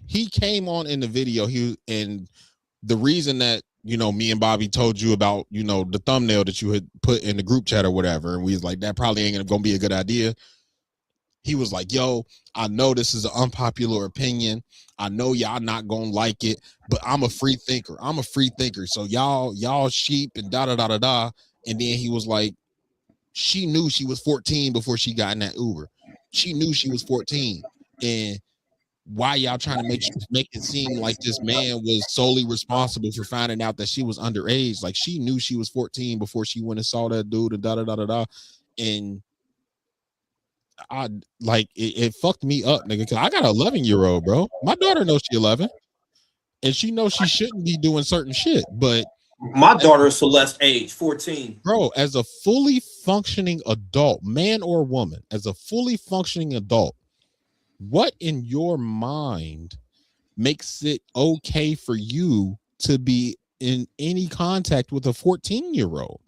he came on in the video. And the reason that, you know, me and Bobby told you about, you know, the thumbnail that you had put in the group chat or whatever, and we was like, that probably ain't gonna be a good idea. He was like, yo, I know this is an unpopular opinion. I know y'all not gonna like it, but I'm a free thinker. I'm a free thinker. So y'all sheep and da da da da da. And then he was like, she knew she was 14 before she got in that Uber. She knew she was 14. And why y'all trying to make it seem like this man was solely responsible for finding out that she was underage? Like, she knew she was 14 before she went and saw that dude and da da da da da. And I like it fucked me up, nigga. Cause I got an 11-year-old, bro. My daughter knows she's 11, and she knows she shouldn't be doing certain shit. But my daughter is Celeste age 14. Bro, as a fully functioning adult, man or woman, as a fully functioning adult, what in your mind makes it okay for you to be in any contact with a 14-year-old?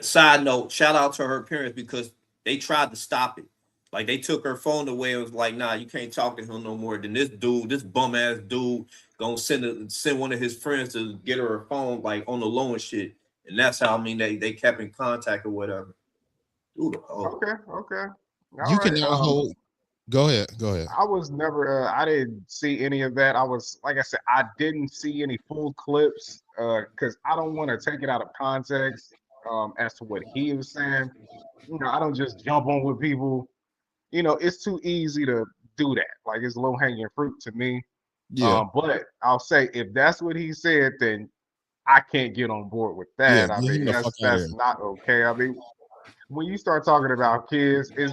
Side note, shout out to her parents, because they tried to stop it. Like, they took her phone away and was like, nah, you can't talk to him no more. Then this bum ass dude gonna send one of his friends to get her a phone, like, on the low and shit. And that's how, I mean, they kept in contact or whatever. Dude, Okay. You can now hold. Go ahead. I was never, I didn't see any of that. I was, like I said, I didn't see any full clips because I don't want to take it out of context as to what he was saying. You know, I don't just jump on with people. You know, it's too easy to do that. Like, it's low hanging fruit to me. Yeah. But I'll say, if that's what he said, then I can't get on board with that. Yeah, I mean, that's not okay. I mean, when you start talking about kids, it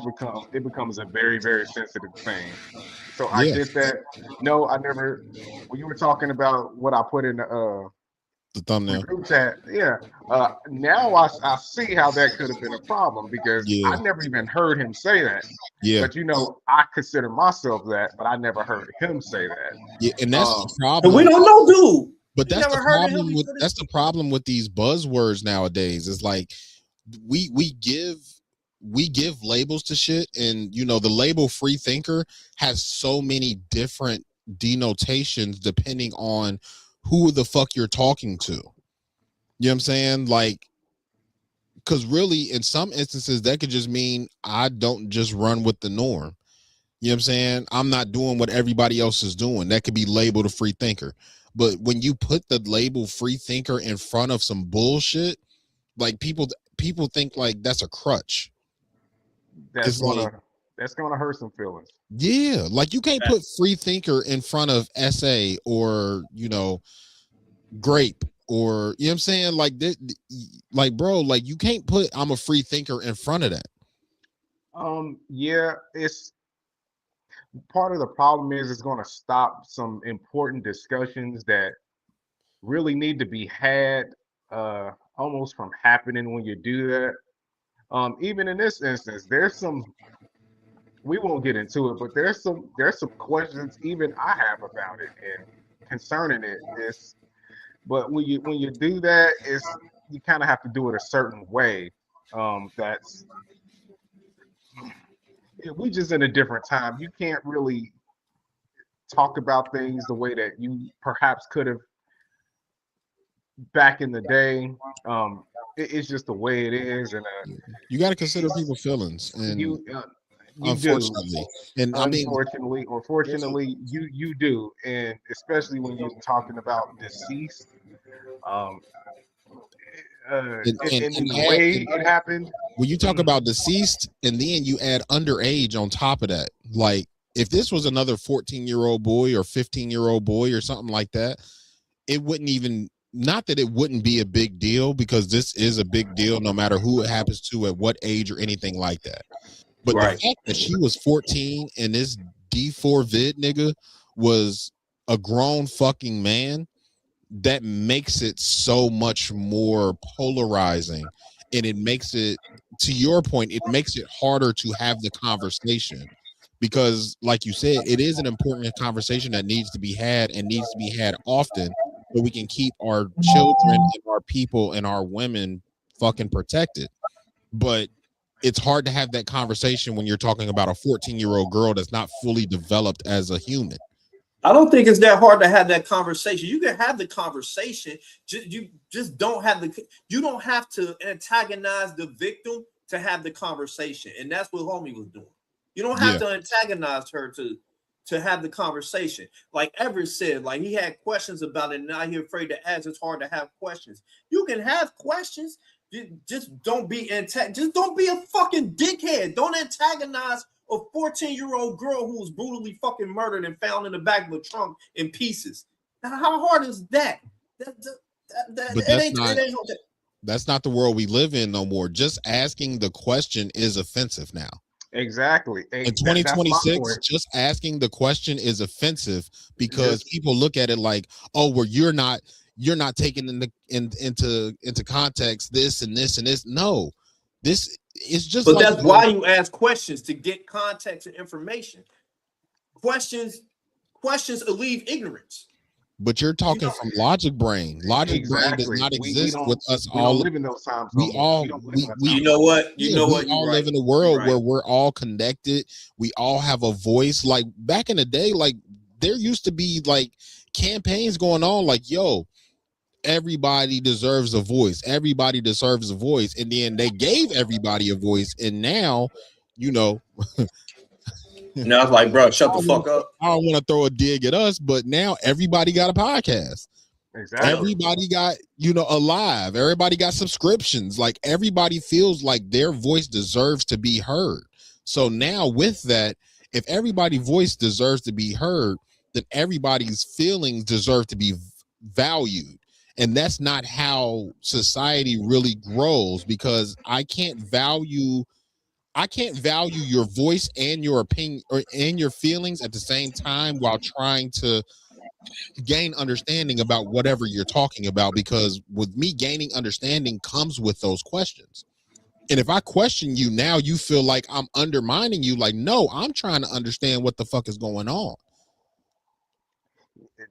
becomes a very, very sensitive thing. So I get that. No, I never. When you were talking about what I put in the thumbnail group chat, now I see how that could have been a problem, because I never even heard him say that. Yeah. But you know, I consider myself that, but I never heard him say that. Yeah, and that's the problem. We don't know, dude. But that's the problem with these buzzwords nowadays. Is like we give labels to shit, and you know, the label free thinker has so many different denotations depending on who the fuck you're talking to. You know what I'm saying? Like, because really, in some instances, that could just mean I don't just run with the norm. You know what I'm saying? I'm not doing what everybody else is doing. That could be labeled a free thinker. But when you put the label free thinker in front of some bullshit, like, people think like that's a crutch. That's gonna hurt some feelings. Yeah, like, you can't put free thinker in front of SA or, you know, grape, or, you know what I'm saying? Like that, like, bro, like, you can't put I'm a free thinker in front of that. Yeah, it's part of the problem is it's going to stop some important discussions that really need to be had almost from happening when you do that. Even in this instance, there's some, we won't get into it, but there's some questions even I have about it and concerning it. But when you do that, you kind of have to do it a certain way. We just in a different time. You can't really talk about things the way that you perhaps could have back in the day. It's just the way it is, and you got to consider people's feelings. And you unfortunately, do. And I mean, unfortunately, you do, and especially when you're talking about deceased. In the way it happened. When you talk about deceased, and then you add underage on top of that, like, If this was another 14-year-old boy or 15-year-old boy or something like that, it wouldn't even, not that it wouldn't be a big deal, because this is a big deal no matter who it happens to, at what age or anything like that. But the fact that she was 14 and this D4 vid nigga was a grown fucking man, that makes it so much more polarizing. And it makes it, to your point, it makes it harder to have the conversation. Because, like you said, it is an important conversation that needs to be had and needs to be had often, so we can keep our children and our people and our women fucking protected. But it's hard to have that conversation when you're talking about a 14-year-old girl that's not fully developed as a human. I don't think it's that hard to have that conversation. You can have the conversation. You just don't have you don't have to antagonize the victim to have the conversation. And that's what homie was doing. You don't have to antagonize her to have the conversation. Like Everett said, like he had questions about it, and now he's afraid to ask. It's hard to have questions. You can have questions. Just don't be just don't be a fucking dickhead. Don't antagonize a 14-year-old girl who was brutally fucking murdered and found in the back of a trunk in pieces. Now, how hard is that? That's not the world we live in no more. Just asking the question is offensive now. Exactly. In 2026, just asking the question is offensive, because people look at it like, oh, well, you're not taking into context this and this and this. No, this is just. But that's why you ask questions, to get context and information. Questions alleviate ignorance. But you're talking from logic brain. Logic brain does not exist with us all. Live in those times. We all, you know what? We all live in a world where we're all connected. We all have a voice. Like back in the day, like there used to be like campaigns going on, like, yo, everybody deserves a voice. Everybody deserves a voice. And then they gave everybody a voice. And now, you know. Now it's like, bro, shut the fuck up. I don't want to throw a dig at us, but now everybody got a podcast. Exactly. Everybody got, alive. Everybody got subscriptions. Like everybody feels like their voice deserves to be heard. So now with that, if everybody's voice deserves to be heard, then everybody's feelings deserve to be valued. And that's not how society really grows, because I can't value your voice and your opinion and your feelings at the same time while trying to gain understanding about whatever you're talking about, because with me gaining understanding comes with those questions. And if I question you now, you feel like I'm undermining you. Like, no, I'm trying to understand what the fuck is going on.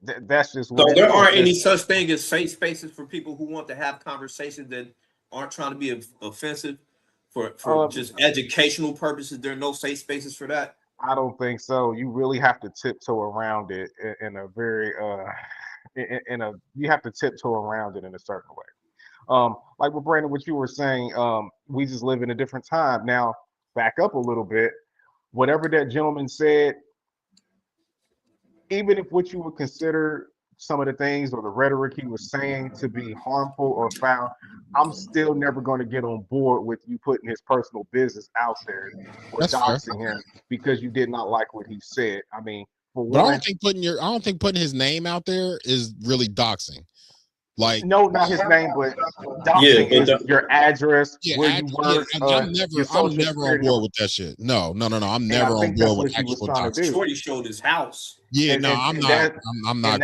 That's just so there aren't any such thing as safe spaces for people who want to have conversations that aren't trying to be offensive for just educational purposes. There are no safe spaces for that. I don't think so. You really have to tiptoe around it in a very you have to tiptoe around it in a certain way. Like with Brandon, what you were saying, we just live in a different time. Now, back up a little bit. Whatever that gentleman said, even if what you would consider some of the things or the rhetoric he was saying to be harmful or foul, I'm still never going to get on board with you putting his personal business out there or doxing him because you did not like what he said. I mean, I don't think putting his name out there is really doxing. Like, no, not his name, but doxing is your address, where you work. I'm never on board with that shit. No. I'm never on board with actual doxing. Shorty showed his house. Yeah, I'm not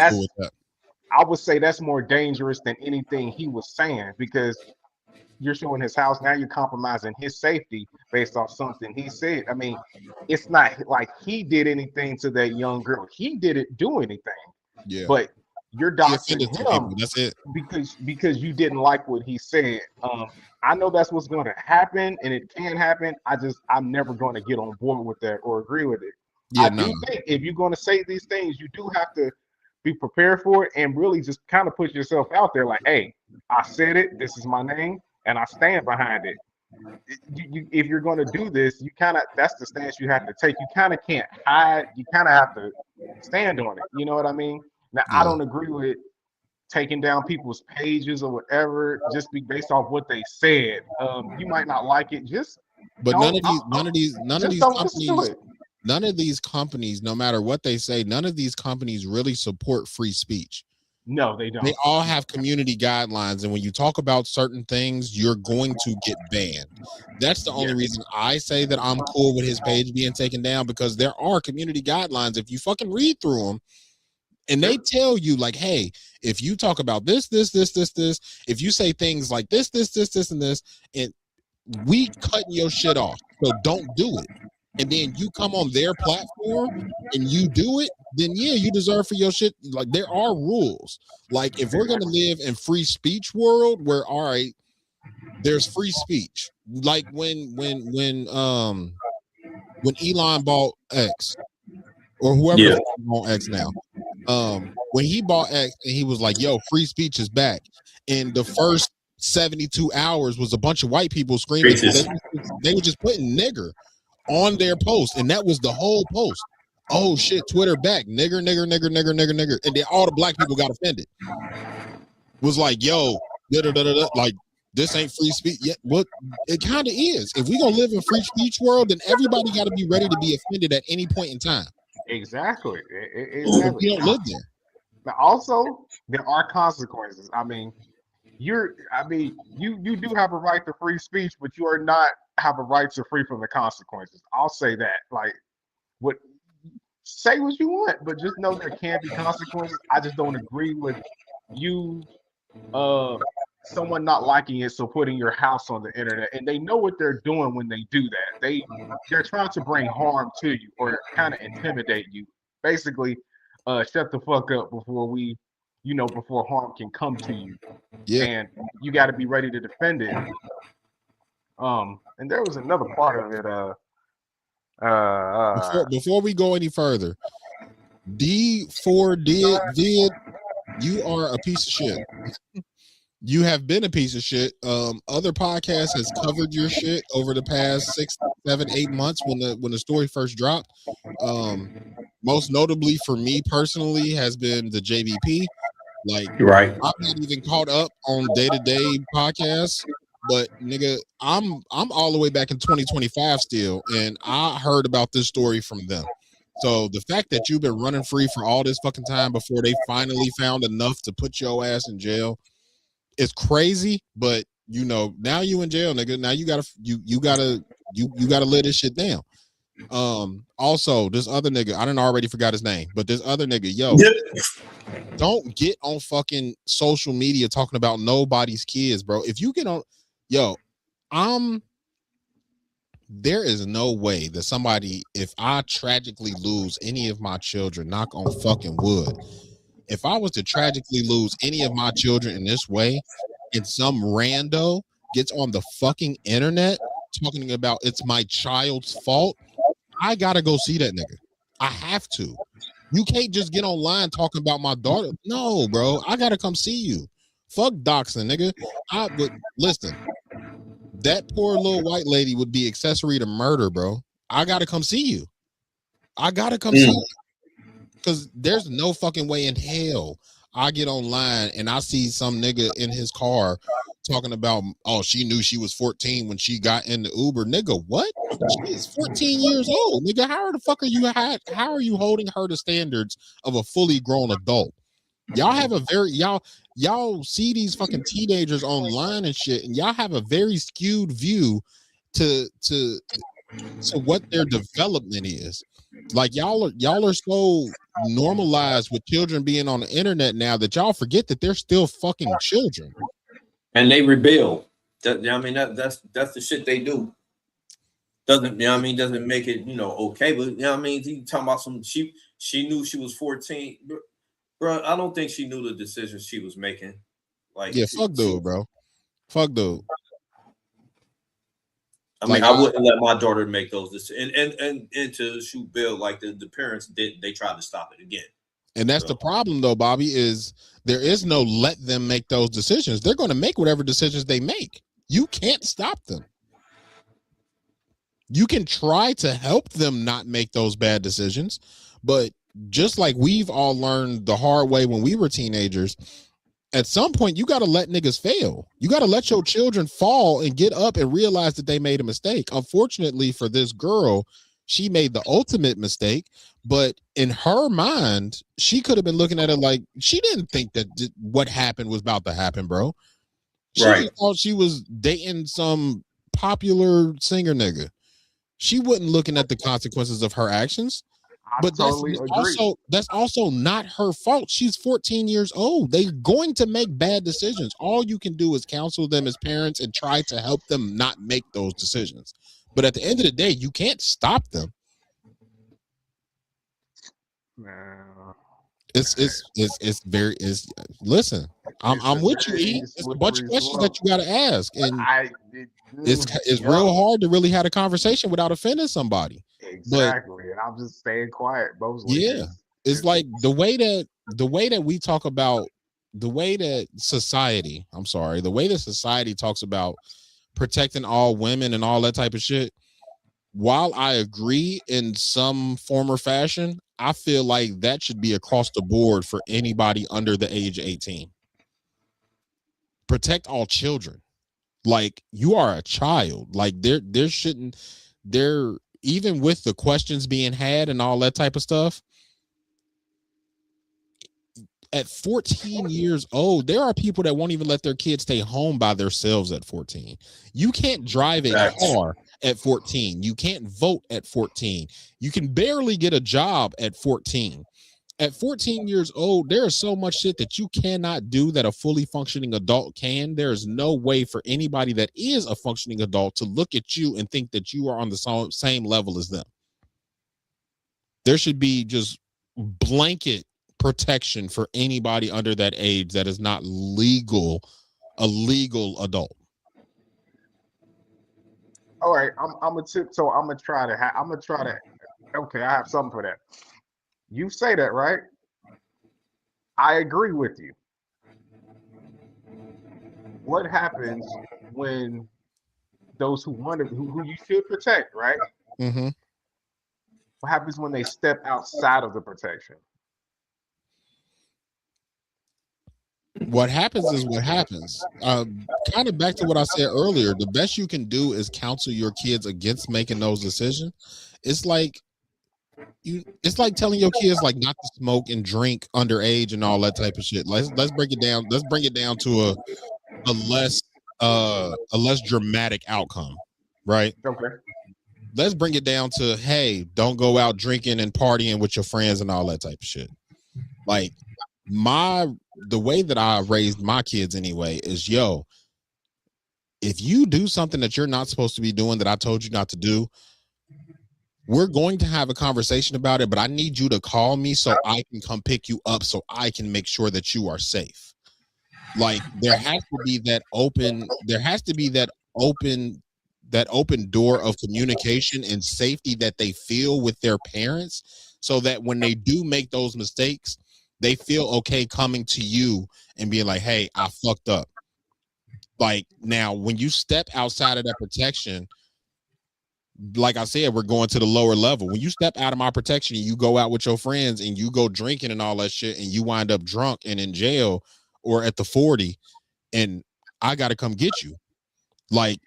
cool with that. I would say that's more dangerous than anything he was saying, because you're showing his house. Now you're compromising his safety based off something he said. I mean, it's not like he did anything to that young girl. He didn't do anything. Yeah. But you're doxing him that's it. because you didn't like what he said. I know that's what's going to happen, and it can happen. I'm never going to get on board with that or agree with it. Yeah, I do think if you're going to say these things, you do have to be prepared for it and really just kind of put yourself out there. Like, hey, I said it. This is my name, and I stand behind it. If you're going to do this, that's the stance you have to take. You kind of can't hide. You kind of have to stand on it. You know what I mean? Now, I don't agree with taking down people's pages or whatever just based off what they said. You might not like it. None of these none of these companies, no matter what they say, none of these companies really support free speech. No, they don't. They all have community guidelines, and when you talk about certain things, you're going to get banned. That's the only reason I say that I'm cool with his page being taken down, because there are community guidelines. If you fucking read through them, and they tell you, like, hey, if you talk about this, if you say things like this, and this, and we cutting your shit off, so don't do it. And then you come on their platform and you do it, then yeah, you deserve for your shit. Like, there are rules. Like, if we're gonna live in free speech world where, all right, there's free speech. Like when Elon bought X, or whoever on X now, when he bought X and he was like, yo, free speech is back. And the first 72 hours was a bunch of white people screaming. They were just putting nigger on their post, and that was the whole post. Oh shit, Twitter back, nigger. And then all the black people got offended. Was like, yo, like, this ain't free speech. Yeah, well, it kind of is. If we gonna live in free speech world, then everybody got to be ready to be offended at any point in time. Exactly. If you don't live there. But also, there are consequences. I mean, you do have a right to free speech, but you are not have a right to free from the consequences. I'll say that. Like, say what you want, but just know there can be consequences. I just don't agree with you, someone not liking it, so putting your house on the internet, and they know what they're doing when they do that. They're trying to bring harm to you or kind of intimidate you. Basically, shut the fuck up before harm can come to you. Yeah. And you got to be ready to defend it. And there was another part of it. Before we go any further, D4 did you are a piece of shit. You have been a piece of shit. Other podcasts has covered your shit over the past 6, 7, 8 months when the story first dropped. Most notably for me personally has been the JVP. Like, right, I'm not even caught up on day-to-day podcasts, but nigga, I'm all the way back in 2025 still, and I heard about this story from them. So the fact that you've been running free for all this fucking time before they finally found enough to put your ass in jail is crazy. But now you in jail, nigga. Now you gotta lay this shit down. Also, this other nigga, I done already forgot his name, but this other nigga, don't get on fucking social media talking about nobody's kids, bro. If you get on, there is no way that somebody, if I tragically lose any of my children, knock on fucking wood, if I was to tragically lose any of my children in this way, and some rando gets on the fucking internet talking about it's my child's fault, I gotta go see that nigga. I have to. You can't just get online talking about my daughter. No, bro. I gotta come see you. Fuck doxing, nigga. Listen. That poor little white lady would be accessory to murder, bro. I gotta come see you. I gotta come see you. Because there's no fucking way in hell I get online and I see some nigga in his car talking about, oh, she knew she was 14 when she got in the Uber. Nigga, what? She is 14 years old. Nigga, how are you holding her to standards of a fully grown adult? Y'all have a very y'all see these fucking teenagers online and shit, and y'all have a very skewed view to what their development is. Like y'all are so normalized with children being on the internet now that y'all forget that they're still fucking children. And they rebel. That's the shit they do. Doesn't make it okay, but he talking about some she knew she was 14. Bro, I don't think she knew the decisions she was making. Like, yeah, fuck dude, bro. Fuck dude. I wouldn't let my daughter make those decisions. And to shoot Bill, like the parents did, they tried to stop it again. And that's the problem, though, Bobby, is there is no let them make those decisions. They're going to make whatever decisions they make. You can't stop them. You can try to help them not make those bad decisions, but just like we've all learned the hard way when we were teenagers, at some point you got to let niggas fail. You got to let your children fall and get up and realize that they made a mistake. Unfortunately for this girl, She made the ultimate mistake, but in her mind, she could have been looking at it like she didn't think that what happened was about to happen, bro. She just thought she was dating some popular singer nigga. She wasn't looking at the consequences of her actions. But that's also not her fault. She's 14 years old. They're going to make bad decisions. All you can do is counsel them as parents and try to help them not make those decisions. But at the end of the day, you can't stop them. No. Listen, I'm with you, E. It's a bunch of questions that you gotta ask. And it's real hard to really have a conversation without offending somebody. Exactly. And I'm just staying quiet mostly. Yeah. It's like the way that we talk about the way that society talks about protecting all women and all that type of shit. While I agree in some form or fashion, I feel like that should be across the board for anybody under the age of 18. Protect all children. Like, you are a child. Like, there shouldn't, even with the questions being had and all that type of stuff, at 14 years old, there are people that won't even let their kids stay home by themselves at 14. You can't drive a car at 14. You can't vote at 14. You can barely get a job at 14. At 14 years old, there is so much shit that you cannot do that a fully functioning adult can. There is no way for anybody that is a functioning adult to look at you and think that you are on the same level as them. There should be just blanket protection for anybody under that age that is not a legal adult. All right, I'm gonna try to. Okay, I have something for that. You say that, right? I agree with you. What happens when those who you should protect, right? Mm-hmm. What happens when they step outside of the protection? What happens is what happens. Kind of back to what I said earlier, the best you can do is counsel your kids against making those decisions. It's like telling your kids like not to smoke and drink underage and all that type of shit. Let's break it down. Let's bring it down to a less dramatic outcome, right? Okay. Let's bring it down to, hey, don't go out drinking and partying with your friends and all that type of shit. Like, the way that I raised my kids anyway is, if you do something that you're not supposed to be doing that I told you not to do, we're going to have a conversation about it, but I need you to call me so I can come pick you up so I can make sure that you are safe. Like, there has to be that open door of communication and safety that they feel with their parents, so that when they do make those mistakes, they feel okay coming to you and being like, hey, I fucked up. Like, now, when you step outside of that protection, like I said, we're going to the lower level. When you step out of my protection and you go out with your friends and you go drinking and all that shit, and you wind up drunk and in jail or at the 40, and I got to come get you. Like,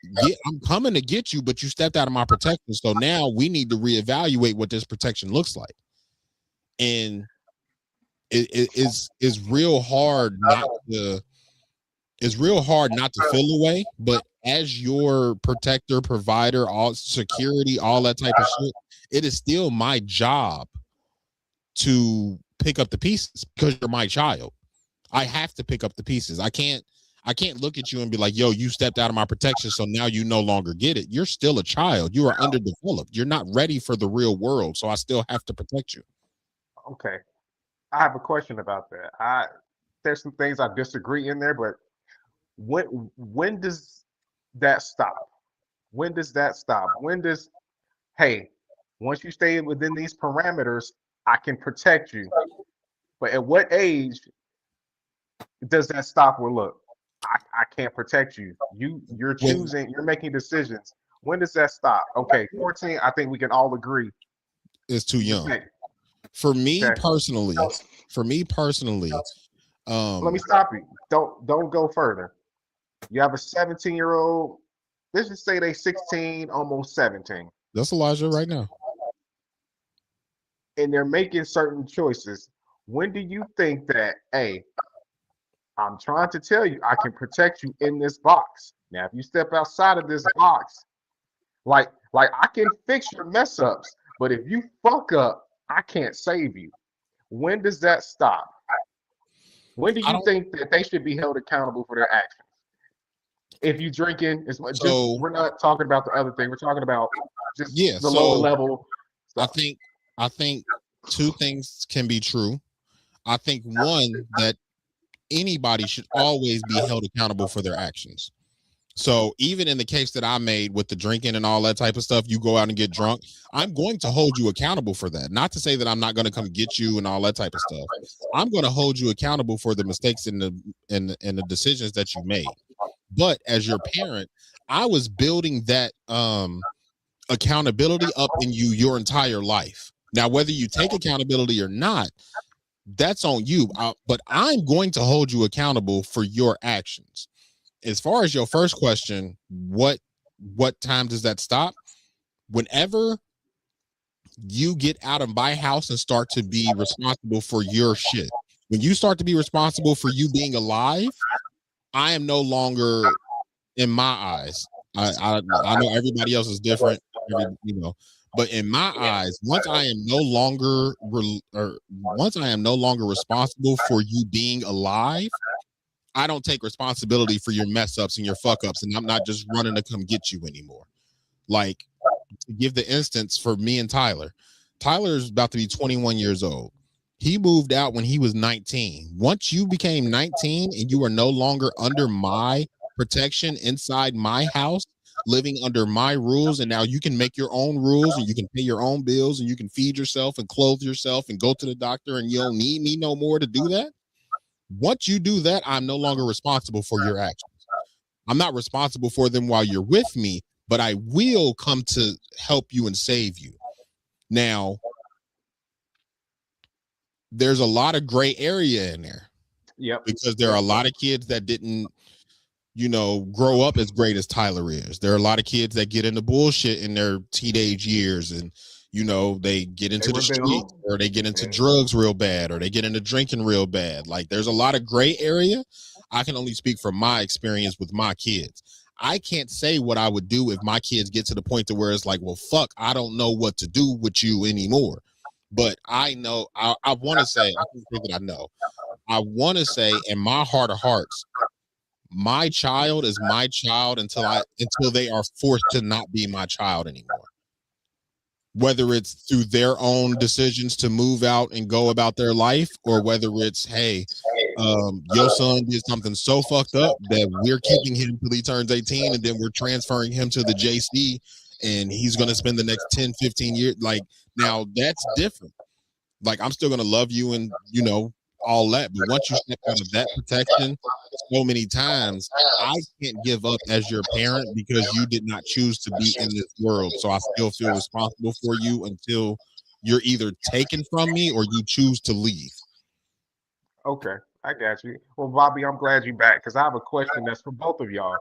I'm coming to get you, but you stepped out of my protection. So now we need to reevaluate what this protection looks like. And it's real hard not to feel away, but as your protector, provider, all security, all that type of shit, it is still my job to pick up the pieces because you're my child. I have to pick up the pieces. I can't look at you and be like, yo, you stepped out of my protection, so now you no longer get it. You're still a child. You are underdeveloped. You're not ready for the real world, so I still have to protect you. Okay. I have a question about that. There's some things I disagree in there, but when does that stop? When does that stop? Hey, once you stay within these parameters, I can protect you. But at what age does that stop? Well, look, I can't protect you. You're choosing, you're making decisions. When does that stop? Okay, 14, I think we can all agree. It's too young. For me personally, let me stop you. Don't go further. You have a 17-year-old. Let's just say they 16, almost 17. That's Elijah right now. and they're making certain choices, when do you think that, hey, I'm trying to tell you I can protect you in this box. Now, if you step outside of this box, like I can fix your mess ups, but if you fuck up, I can't save you. When does that stop? When do I you don't. think that they should be held accountable for their actions? If you drinking, it's just So we're not talking about the other thing. We're talking about just yeah. the lower So level I stuff. think I think two things can be true. I think one that anybody should always be held accountable for their actions. So even in the case that I made with the drinking and all that type of stuff, you go out and get drunk, I'm going to hold you accountable for that. Not to say that I'm not going to come get you and all that type of stuff. I'm going to hold you accountable for the mistakes and the decisions that you made. But as your parent, I was building that accountability up in you your entire life. Now, whether you take accountability or not, that's on you. But I'm going to hold you accountable for your actions. As far as your first question, what time does that stop? Whenever you get out of my house and start to be responsible for your shit. When you start to be responsible for you being alive, I am no longer, in my eyes. I know everybody else is different, but in my eyes, once I am no longer responsible for you being alive, I don't take responsibility for your mess ups and your fuck ups, and I'm not just running to come get you anymore. Like, to give the instance for me and Tyler. Tyler's about to be 21 years old. He moved out when he was 19. Once you became 19 and you are no longer under my protection inside my house, living under my rules, and now you can make your own rules and you can pay your own bills and you can feed yourself and clothe yourself and go to the doctor, and you don't need me no more to do that. Once you do that, I'm no longer responsible for your actions. I'm not responsible for them while you're with me, but I will come to help you and save you. Now, there's a lot of gray area in there. Yep. Because there are a lot of kids that didn't, grow up as great as Tyler is. There are a lot of kids that get into bullshit in their teenage years, and they get into the streets, or they get into drugs real bad, or they get into drinking real bad. Like, there's a lot of gray area. I can only speak from my experience with my kids. I can't say what I would do if my kids get to the point to where it's like, well, fuck, I don't know what to do with you anymore. But I know, I want to say, I can say that I know. I want to say, in my heart of hearts, my child is my child until they are forced to not be my child anymore. Whether it's through their own decisions to move out and go about their life, or whether it's, hey, your son did something so fucked up that we're keeping him till he turns 18, and then we're transferring him to the JC, and he's going to spend the next 10, 15 years. Like, now that's different. Like, I'm still going to love you and, all that. But once you step out of that protection so many times, I can't give up as your parent because you did not choose to be in this world. So I still feel responsible for you until you're either taken from me or you choose to leave. Okay, I got you. Well, Bobby, I'm glad you're back because I have a question that's for both of y'all.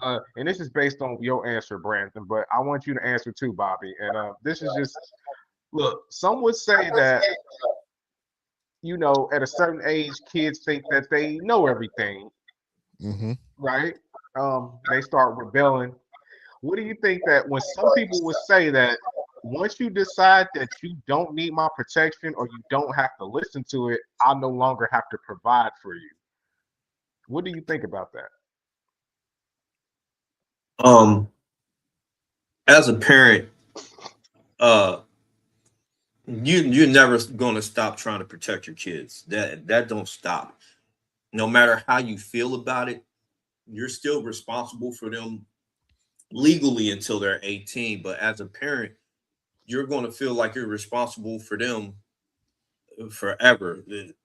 And this is based on your answer, Brandon, but I want you to answer too, Bobby. And this is just, look, some would say that, at a certain age, kids think that they know everything, right? They start rebelling. What do you think that when some people would say that once you decide that you don't need my protection or you don't have to listen to it, I no longer have to provide for you? What do you think about that? As a parent, you're never going to stop trying to protect your kids. That don't stop. No matter how you feel about it, you're still responsible for them legally until they're 18. But as a parent, you're going to feel like you're responsible for them forever,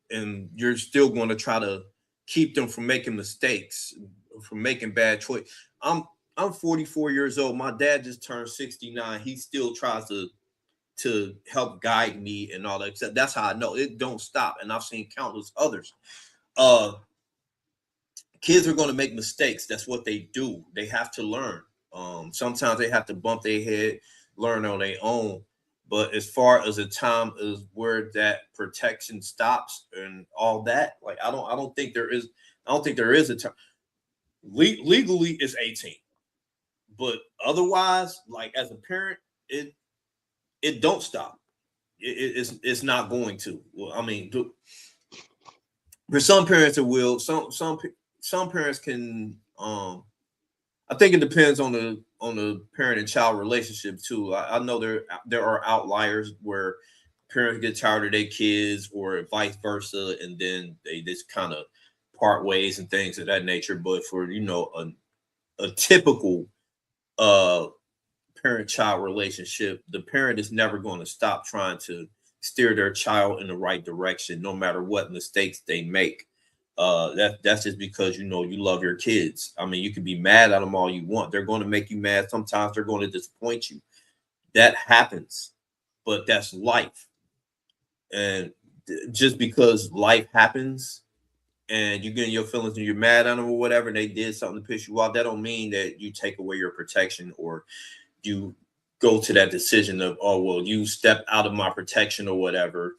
and you're still going to try to keep them from making mistakes, from making bad choices. I'm 44 years old. My dad just turned 69. He still tries to help guide me and all that. That's how I know it don't stop. And I've seen countless others. Kids are going to make mistakes. That's what they do. They have to learn. Sometimes they have to bump their head, learn on their own. But as far as the time is where that protection stops and all that, like I don't think there is a time. Legally it's 18, but otherwise, like as a parent, it don't stop. It's not going to. Well, I mean, for some parents it will. Some parents can. I think it depends on the parent and child relationship too. I know there are outliers where parents get tired of their kids or vice versa, and then they just kind of part ways and things of that nature. But for a typical parent-child relationship, the parent is never going to stop trying to steer their child in the right direction, no matter what mistakes they make. That's just because you love your kids. I mean, you can be mad at them all you want. They're going to make you mad. Sometimes they're going to disappoint you. That happens, but that's life. And just because life happens and you get in your feelings and you're mad at them or whatever, and they did something to piss you off, that don't mean that you take away your protection or you go to that decision of, oh, well, you step out of my protection or whatever.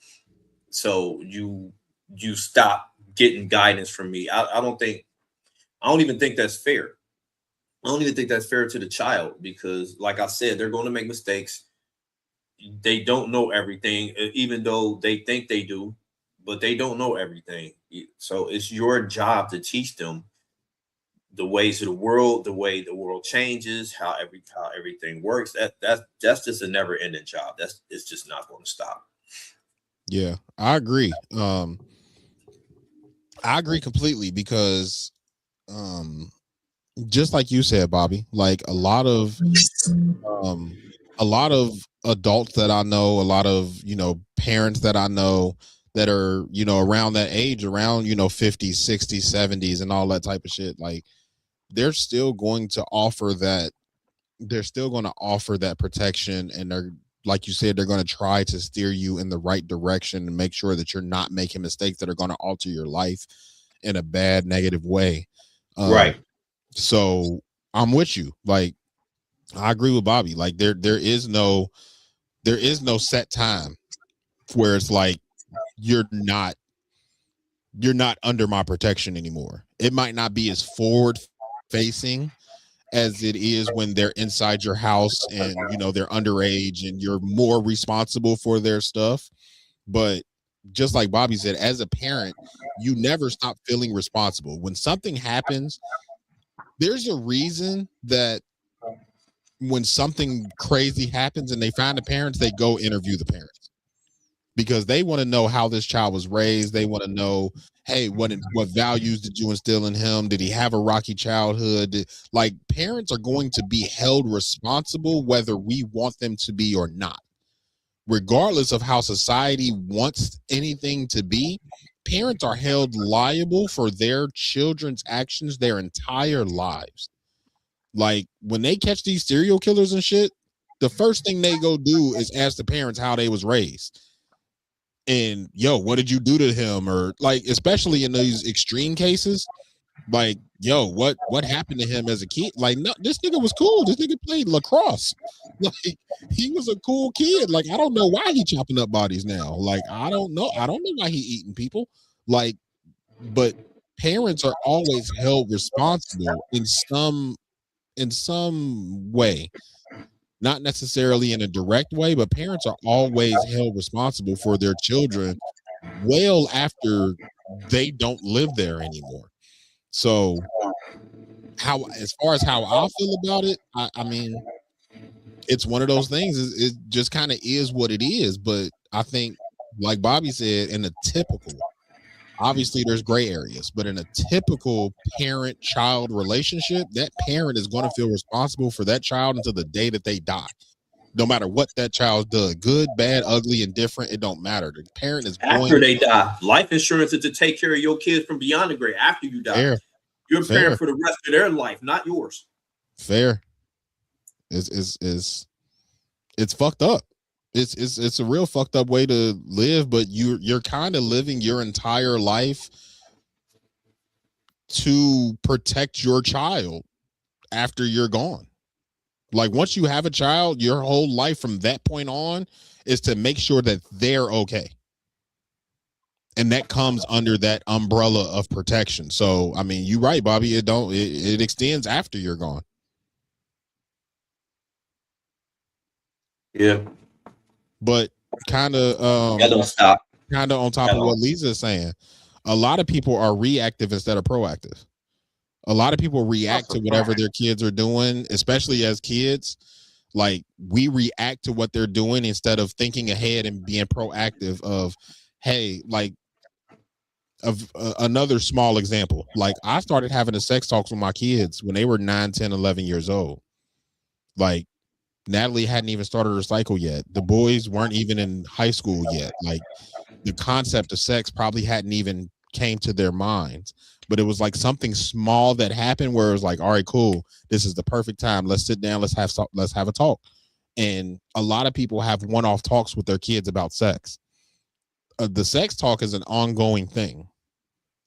So you stop getting guidance from me. I don't even think that's fair. I don't even think that's fair to the child because, like I said, they're going to make mistakes. They don't know everything, even though they think they do, but they don't know everything. So it's your job to teach them the ways of the world, the way the world changes, how everything works. That's just a never-ending job. It's just not going to stop. Yeah, I agree. I agree completely because just like you said, Bobby, like a lot of adults that I know, a lot of parents that I know that are around that age, around 50s, 60s, 70s and all that type of shit, like they're still going to offer that protection, and they're, like you said, they're going to try to steer you in the right direction and make sure that you're not making mistakes that are going to alter your life in a bad, negative way. Right. So I'm with you. Like, I agree with Bobby. Like there is no set time where it's like you're not under my protection anymore. It might not be as forward facing as it is when they're inside your house and they're underage and you're more responsible for their stuff. But just like Bobby said, as a parent, you never stop feeling responsible. When something happens, there's a reason that when something crazy happens and they find the parents, they go interview the parents because they want to know how this child was raised. They want to know, hey, what values did you instill in him? Did he have a rocky childhood? Like, parents are going to be held responsible whether we want them to be or not. Regardless of how society wants anything to be, parents are held liable for their children's actions their entire lives. Like, when they catch these serial killers and shit, the first thing they go do is ask the parents how they was raised. And, what did you do to him? Or, like, especially in these extreme cases, like, what happened to him as a kid? Like, no, this nigga was cool. This nigga played lacrosse. Like, he was a cool kid. Like, I don't know why he chopping up bodies now. Like, I don't know why he eating people. Like, but parents are always held responsible in some way, not necessarily in a direct way, but parents are always held responsible for their children well after they don't live there anymore. So as far as how I feel about it, I mean, it's one of those things. It just kind of is what it is. But I think, like Bobby said, in a typical, obviously there's gray areas, but in a typical parent-child relationship, that parent is going to feel responsible for that child until the day that they die. No matter what that child does, good, bad, ugly, indifferent, it don't matter. The parent is after they die. Life insurance is to take care of your kids from beyond the grave after you die. Fair. You're a parent for the rest of their life, not yours. Fair. It's fucked up. It's a real fucked up way to live, but you're kind of living your entire life to protect your child after you're gone. Like once you have a child, your whole life from that point on is to make sure that they're okay. And that comes under that umbrella of protection. So, I mean, you're right, Bobby. It extends after you're gone. Yeah. But kind of Don't stop. kind of on top of what Lisa is saying, a lot of people are reactive instead of proactive. A lot of people react to whatever their kids are doing, especially as kids. Like we react to what they're doing instead of thinking ahead and being proactive of, hey, like another small example. Like I started having the sex talks with my kids when they were 9, 10, 11 years old. Like Natalie hadn't even started her cycle yet. The boys weren't even in high school yet. Like the concept of sex probably hadn't even came to their minds, but it was like something small that happened where it was like, all right, cool. This is the perfect time. Let's sit down. Let's have a talk. And a lot of people have one-off talks with their kids about sex. The sex talk is an ongoing thing.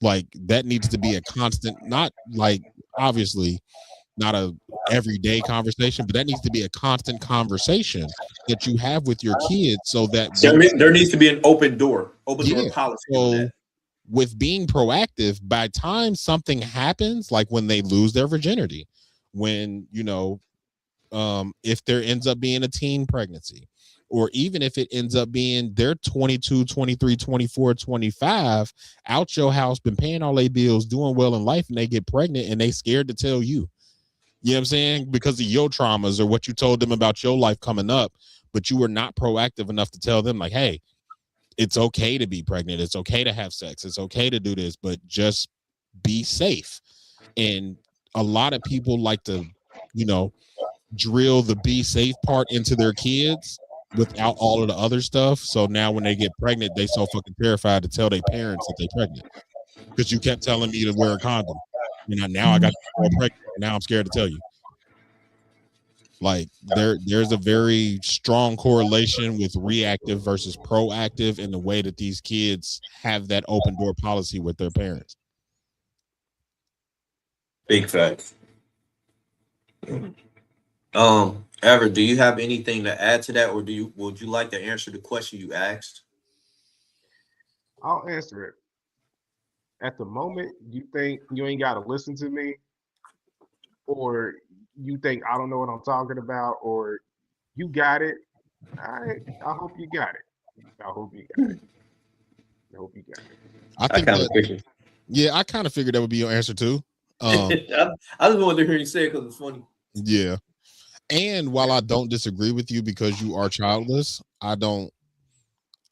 Like that needs to be a constant, not like obviously not a everyday conversation, but that needs to be a constant conversation that you have with your kids so that there needs to be an open door policy on that. With being proactive, by time something happens, like when they lose their virginity, when if there ends up being a teen pregnancy, or even if it ends up being they're 22, 23, 24, 25 out your house, been paying all their bills, doing well in life, and they get pregnant and they scared to tell you. You know what I'm saying? Because of your traumas or what you told them about your life coming up, but you were not proactive enough to tell them like, hey, it's okay to be pregnant. It's okay to have sex. It's okay to do this, but just be safe. And a lot of people like to, drill the be safe part into their kids without all of the other stuff. So now when they get pregnant, they so fucking terrified to tell their parents that they're pregnant because you kept telling me to wear a condom. Now I got to get pregnant. Now I'm scared to tell you. Like there's a very strong correlation with reactive versus proactive in the way that these kids have that open door policy with their parents. Big facts. Ever, do you have anything to add to that, or would you like to answer the question you asked? I'll answer it. At the moment, you think you ain't got to listen to me, or you think I don't know what I'm talking about, or you got it. I hope you got it. I hope you got it. I hope you got it. I think I kind of figured that would be your answer too. I just wanted to hear you say it because it's funny. Yeah. And while I don't disagree with you because you are childless, I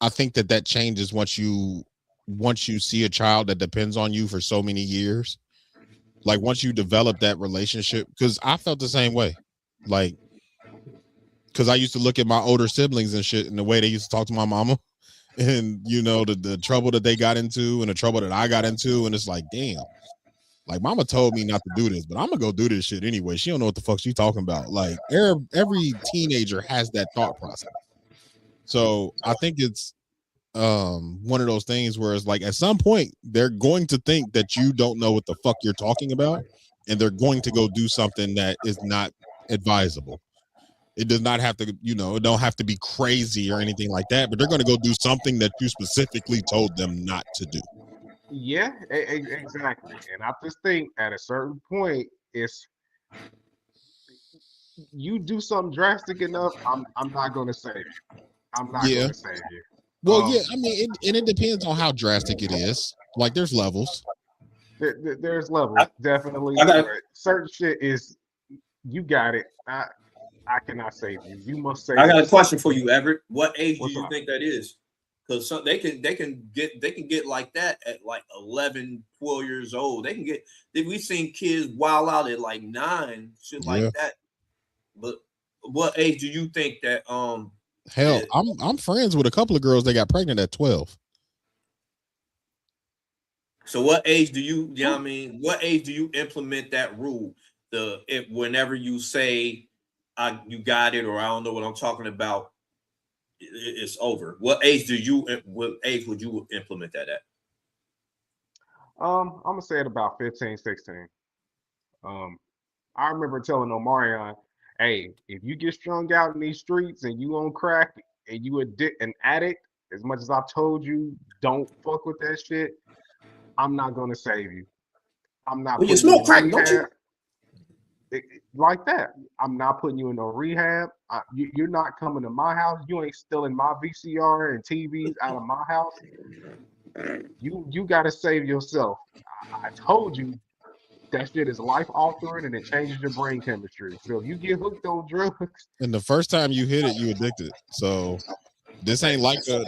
think that changes once you see a child that depends on you for so many years. Like once you develop that relationship, because I felt the same way. Like, because I used to look at my older siblings and shit and the way they used to talk to my mama and, the trouble that they got into and the trouble that I got into. And it's like, damn, like mama told me not to do this, but I'm going to go do this shit anyway. She don't know what the fuck she's talking about. Like every teenager has that thought process. So I think it's one of those things where it's like at some point they're going to think that you don't know what the fuck you're talking about, and they're going to go do something that is not advisable. It does not have to, it don't have to be crazy or anything like that, but they're going to go do something that you specifically told them not to do. Yeah, exactly. And I just think at a certain point, it's you do something drastic enough, I'm not going to save you. I'm not going to save you. Well, yeah, I mean, it depends on how drastic it is. Like, there's levels. There's levels, definitely. Certain shit is, you got it. I cannot save you. You must save. I got a question for you, Everett. What age What's do you up? think that is? Because they can get like that at like 11, 12 years old. They can get. We've seen kids wild out at like 9, shit like that. But what age do you think that Hell, I'm friends with a couple of girls that got pregnant at 12. So what age do you know what I mean? What age do you implement that rule? Whenever you say you got it, or I don't know what I'm talking about, it's over. What age would you implement that at? I'm gonna say it about 15, 16. I remember telling Omarion, Hey, if you get strung out in these streets and you on crack and you an addict, as much as I've told you, don't fuck with that shit. I'm not gonna save you. I'm not Well, you putting you smoke in crack, don't rehab you? like that. I'm not putting you in no rehab. You're not coming to my house. You ain't stealing my VCR and TVs out of my house. You got to save yourself. I told you that shit is life altering and it changes your brain chemistry. So if you get hooked on drugs, And the first time you hit it, you addicted. So this ain't like an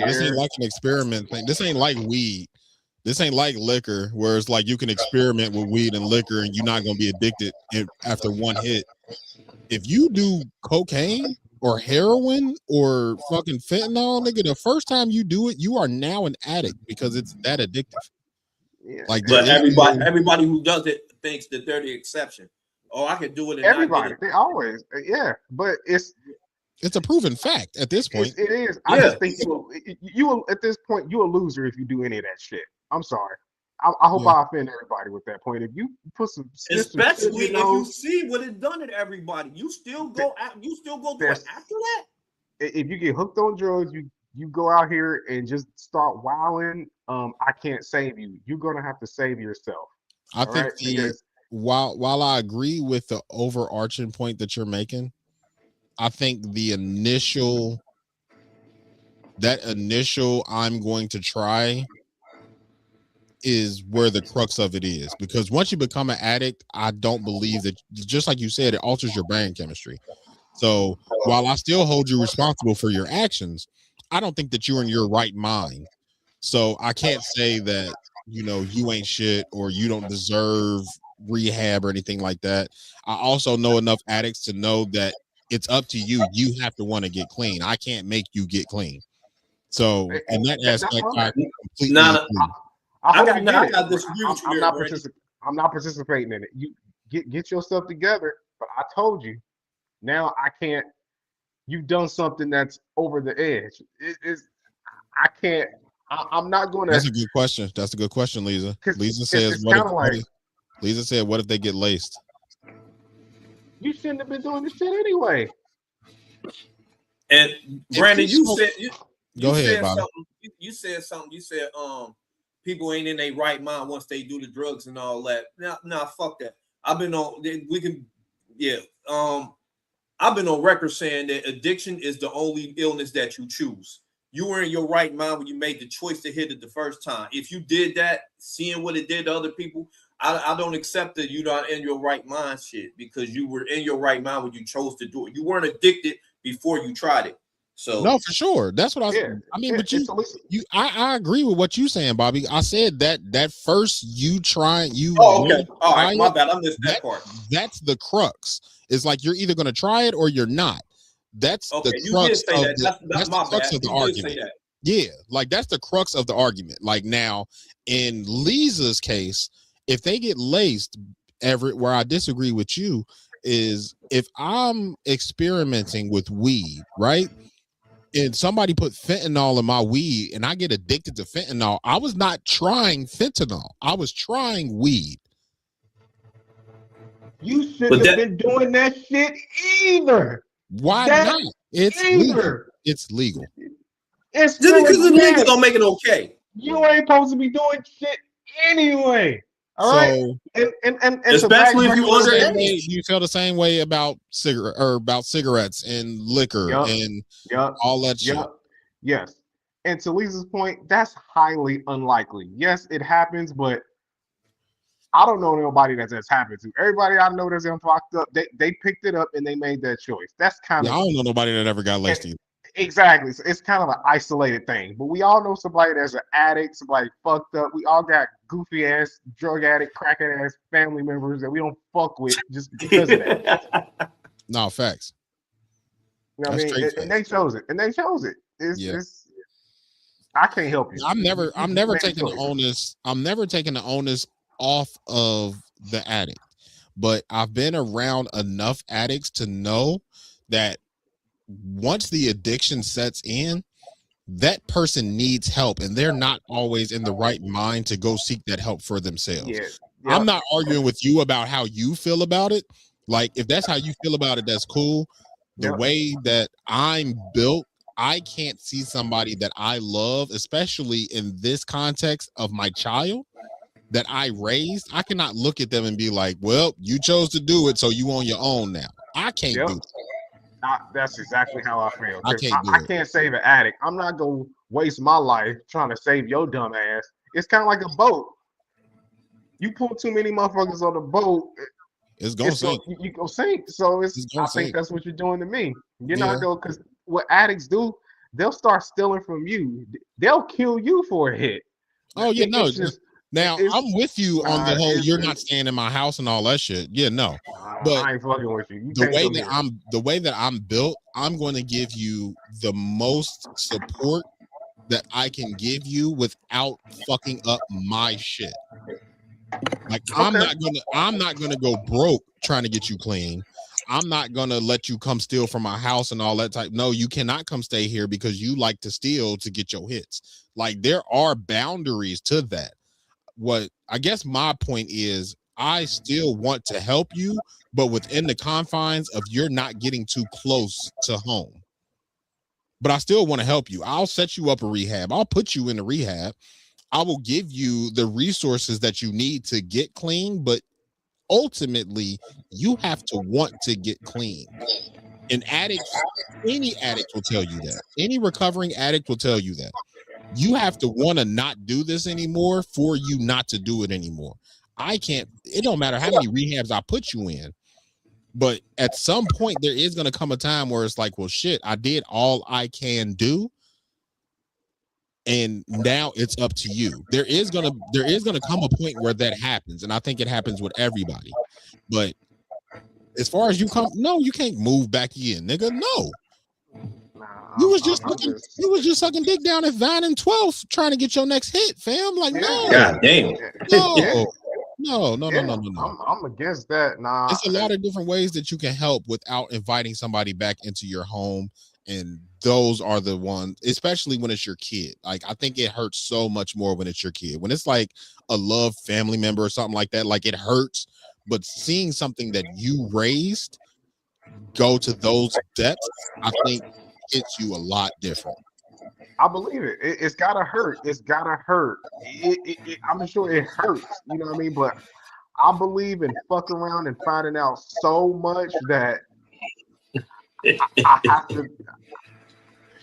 experiment thing. This ain't like weed. This ain't like liquor, where it's like you can experiment with weed and liquor and you're not gonna be addicted after one hit. If you do cocaine or heroin or fucking fentanyl, nigga, the first time you do it, you are now an addict because it's that addictive. yeah, Like, But there is no- everybody who does it thinks that they're the exception. Oh, I can do it and everybody, not get they always, yeah. But it's a proven fact at this point. it is. I just think you at this point you a loser if you do any of that shit. I'm sorry. I hope I offend everybody with that point. If you put some, especially if you see what it done to everybody, you still go do it after that. If you get hooked on drugs, you go out here and just start wilding. I can't save you. You're gonna have to save yourself. I think while I agree with the overarching point that you're making, I think the initial I'm going to try is where the crux of it is, because once you become an addict, I don't believe that, just like you said, it alters your brain chemistry. So while I still hold you responsible for your actions, I don't think that you're in your right mind. So I can't say that, you ain't shit or you don't deserve rehab or anything like that. I also know enough addicts to know that it's up to you. You have to want to get clean. I can't make you get clean. So in that aspect, I completely agree. I'm not participating in it. You get yourself together. But I told you, now I can't. You've done something that's over the edge. I can't. I'm not going to. That's a good question. That's a good question, Lisa. Lisa says, Lisa said, "What if they get laced?" You shouldn't have been doing this shit anyway. And Brandon, go ahead, Bobby. You said something. You said people ain't in their right mind once they do the drugs and all that. Nah, fuck that. I've been on record saying that addiction is the only illness that you choose. You were in your right mind when you made the choice to hit it the first time. If you did that, seeing what it did to other people, I don't accept that you're not in your right mind shit, because you were in your right mind when you chose to do it. You weren't addicted before you tried it. So no, for sure. That's what I mean. But I agree with what you're saying, Bobby. I said that first you try. Oh, okay. All right, my bad. I missed that part. That's the crux. It's like you're either going to try it or you're not. That's the crux of the argument. Yeah, like that's the crux of the argument. Like now, in Lisa's case, if they get laced, where I disagree with you is if I'm experimenting with weed, right? And somebody put fentanyl in my weed and I get addicted to fentanyl, I was not trying fentanyl. I was trying weed. You shouldn't have been doing that shit either. Why not? It's legal. It's legal. It's just because it's legal don't make it okay. You ain't supposed to be doing shit anyway. All right. And especially if you underage. You feel the same way about cigarettes and liquor and all that shit. Yes. And to Lisa's point, that's highly unlikely. Yes, it happens, but I don't know nobody that that's happened to. Everybody I know that's been fucked up, they picked it up and they made that choice. That's kind of. I don't know nobody that ever got laced either. Exactly. So it's kind of an isolated thing. But we all know somebody that's an addict, somebody fucked up. We all got goofy ass, drug addict, crackhead ass family members that we don't fuck with just because of that. No, facts. You know what I mean? And they chose it. It's I can't help you. I'm never taking the onus. I'm never taking the onus off of the addict. But I've been around enough addicts to know that once the addiction sets in, that person needs help and they're not always in the right mind to go seek that help for themselves. I'm not arguing with you about how you feel about it. Like, if that's how you feel about it, that's cool. The way that I'm built, I can't see somebody that I love, especially in this context of my child that I raised. I cannot look at them and be like, well, you chose to do it, so you on your own now. I can't do it. That's exactly how I feel. I can't do I it. can't save an addict. I'm not gonna waste my life trying to save your dumb ass. It's kind of like a boat. You pull too many motherfuckers on the boat, It's gonna sink. You go sink. So I think sink. that's what you're doing to me. You're not going, because what addicts do, they'll start stealing from you. They'll kill you for a hit. Oh yeah, no. Now I'm with you on the whole you're not staying in my house and all that shit. Yeah, no. But I ain't fucking with you. The way that I'm built, I'm going to give you the most support that I can give you without fucking up my shit. Like I'm not gonna go broke trying to get you clean. I'm not gonna let you come steal from my house and all that type. No, you cannot come stay here because you like to steal to get your hits. Like there are boundaries to that. What I guess my point is, I still want to help you, but within the confines of you're not getting too close to home. But I still want to help you. I'll set you up a rehab. I'll put you in a rehab. I will give you the resources that you need to get clean, but ultimately you have to want to get clean. An addict, any addict will tell you that. Any recovering addict will tell you that. You have to want to not do this anymore for you not to do it anymore. It don't matter how many rehabs I put you in, but at some point there is going to come a time where it's like, well, shit, I did all I can do. And now it's up to you. There is gonna come a point where that happens, and I think it happens with everybody. But as far as you can't move back in, nigga. No, you was just sucking dick down at Vine and 12th trying to get your next hit, fam. Like no, God damn, no. I'm against that. Nah, it's a lot of different ways that you can help without inviting somebody back into your home. And those are the ones, especially when it's your kid. Like, I think it hurts so much more when it's your kid. When it's like a loved family member or something like that, like it hurts. But seeing something that you raised go to those depths, I think hits you a lot different. I believe it. It's gotta hurt. It's gotta hurt. I'm sure it hurts. You know what I mean? But I believe in fuck around and finding out so much that I have to.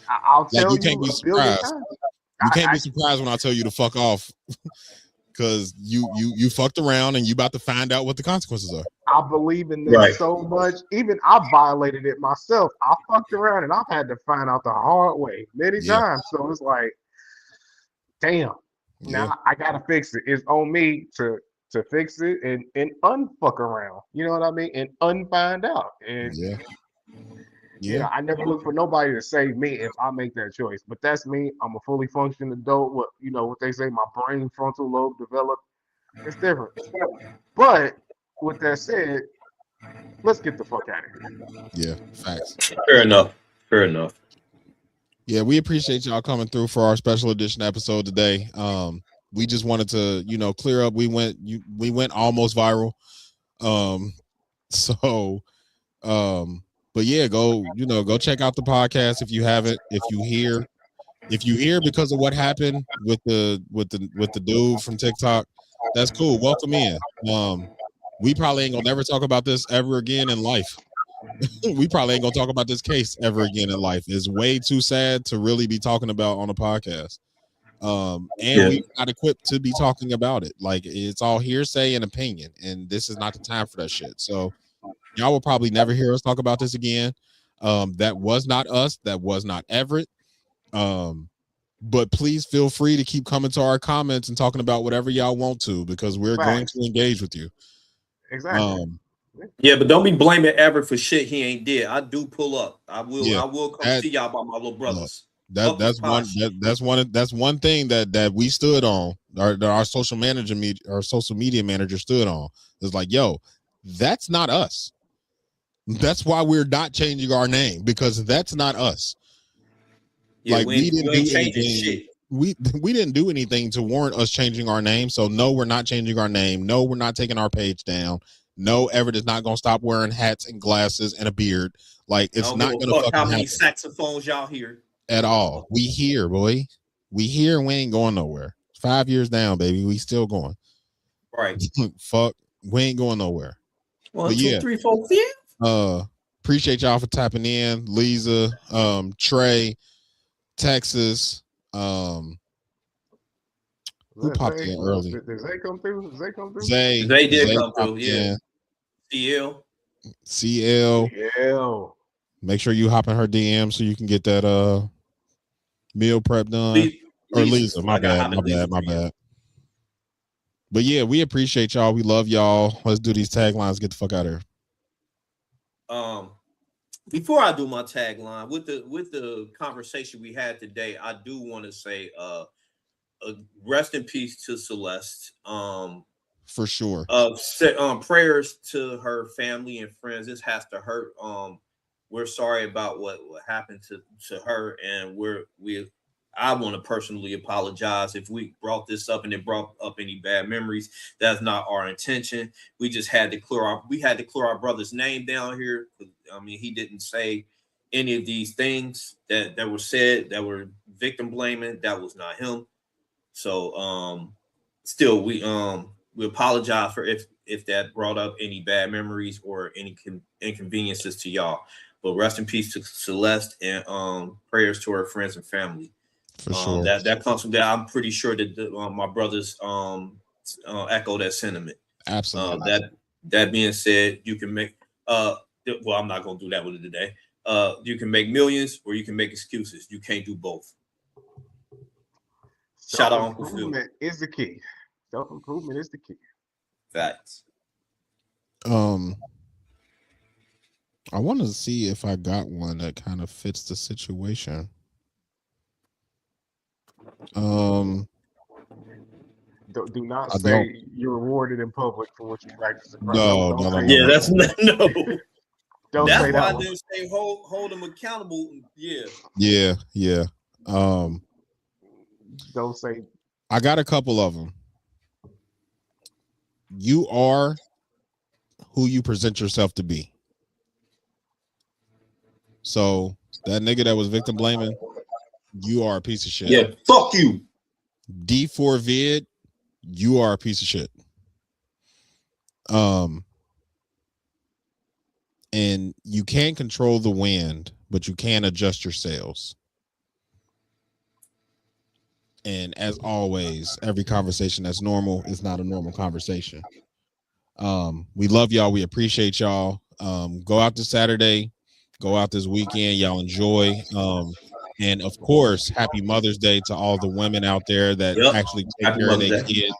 I'll tell you can't be surprised. You can't be surprised when I tell you to fuck off, because you fucked around and you about to find out what the consequences are. I believe in that so much. Even I violated it myself. I fucked around and I've had to find out the hard way many times. So it's like, damn. Now I gotta fix it. It's on me to fix it and unfuck around. You know what I mean? And unfind out. And yeah, I never look for nobody to save me if I make that choice. But that's me. I'm a fully functioning adult. What they say, my brain frontal lobe developed. It's different. But with that said, let's get the fuck out of here. Yeah, facts. Fair enough. Yeah, we appreciate y'all coming through for our special edition episode today. We just wanted to, clear up. We went almost viral. But yeah, go check out the podcast if you haven't. If you hear because of what happened with the dude from TikTok, that's cool. Welcome in. We probably ain't gonna never talk about this ever again in life. We probably ain't gonna talk about this case ever again in life. It's way too sad to really be talking about on a podcast. We're not equipped to be talking about it. Like, it's all hearsay and opinion, and this is not the time for that shit. So y'all will probably never hear us talk about this again. That was not us. That was not Everett. But please feel free to keep coming to our comments and talking about whatever y'all want to, because we're going to engage with you. Exactly. Yeah, but don't be blaming Everett for shit he ain't did. I do pull up. I will come see y'all about my little brothers. That's one thing that we stood on. Our social media manager stood on. It's like, yo, that's not us. That's why we're not changing our name, because that's not us. Yeah, like we didn't do anything. We didn't do anything to warrant us changing our name. So no, we're not changing our name. No, we're not taking our page down. No, Everett is not gonna stop wearing hats and glasses and a beard. Like it's not gonna fuck fucking how many happen saxophones y'all hear at all. We here, boy. We here and we ain't going nowhere. 5 years down, baby. We still going. Right. Fuck. We ain't going nowhere. 1, 2, 3, 4, 5. Appreciate y'all for tapping in. Lisa, Trey, Texas. Who popped in early? Did Zay come through? Zay come through? Zay did come through, yeah. CL. Make sure you hop in her DM so you can get that meal prep done. Lisa, my bad. But yeah, we appreciate y'all. We love y'all. Let's do these taglines. Get the fuck out of here. Before I do my tagline, with the conversation we had today, I do want to say rest in peace to Celeste. For sure. Prayers to her family and friends. This has to hurt. We're sorry about what happened to her, and I want to personally apologize if we brought this up and it brought up any bad memories. That's not our intention. We just had to clear our brother's name down here. I mean, he didn't say any of these things that were said that were victim blaming. That was not him. So still we apologize for if that brought up any bad memories or any inconveniences to y'all. But rest in peace to Celeste, and prayers to her friends and family. For sure. That comes from that. I'm pretty sure that my brothers echo that sentiment. Absolutely. That being said, you can make well, I'm not gonna do that with it today. You can make millions or you can make excuses. You can't do both. Shout out Uncle Phil. Self-improvement is the key. Self-improvement is the key. Facts. I want to see if I got one that kind of fits the situation. Do not say you're rewarded in public for what you practice. No. Yeah, that's no. Don't that's say why that. I didn't say hold them accountable. Yeah. Don't say. I got a couple of them. You are who you present yourself to be. So that nigga that was victim blaming, you are a piece of shit. Yeah, fuck you. D4 vid, you are a piece of shit. And you can't control the wind, but you can adjust your sails. And as always, every conversation that's normal is not a normal conversation. We love y'all. We appreciate y'all. Go out this Saturday. Go out this weekend. Y'all enjoy. And of course, happy Mother's Day to all the women out there that actually take care of their kids.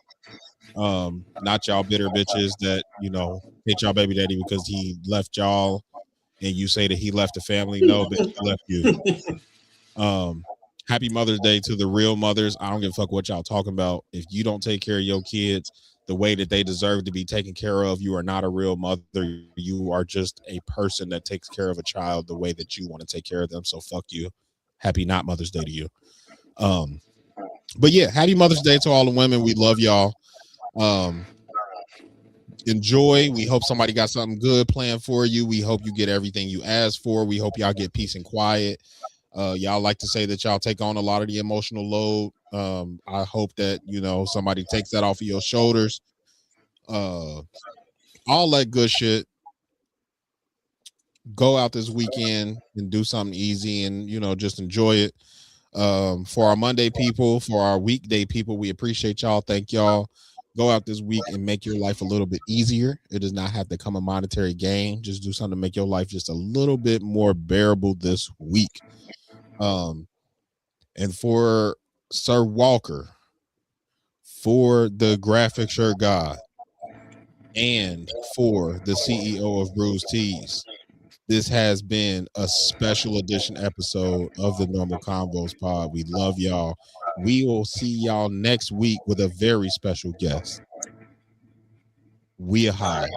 Not y'all bitter bitches that, hate y'all baby daddy because he left y'all and you say that he left the family. No, bitch, he left you. Happy Mother's Day to the real mothers. I don't give a fuck what y'all talking about. If you don't take care of your kids the way that they deserve to be taken care of, you are not a real mother. You are just a person that takes care of a child the way that you want to take care of them. So fuck you. Happy not Mother's Day to you. But yeah, happy Mother's Day to all the women. We love y'all. Enjoy. We hope somebody got something good planned for you. We hope you get everything you asked for. We hope y'all get peace and quiet. Y'all like to say that y'all take on a lot of the emotional load. I hope that somebody takes that off of your shoulders. All that good shit. Go out this weekend and do something easy and just enjoy it. For our Monday people, for our weekday people, we appreciate y'all. Thank y'all. Go out this week and make your life a little bit easier. It does not have to come a monetary gain. Just do something to make your life just a little bit more bearable this week. And for Sir Walker, for the graphic shirt god, and for the CEO of Bruce Tees, this has been a special edition episode of the Normal Convos Pod. We love y'all. We will see y'all next week with a very special guest. We are high.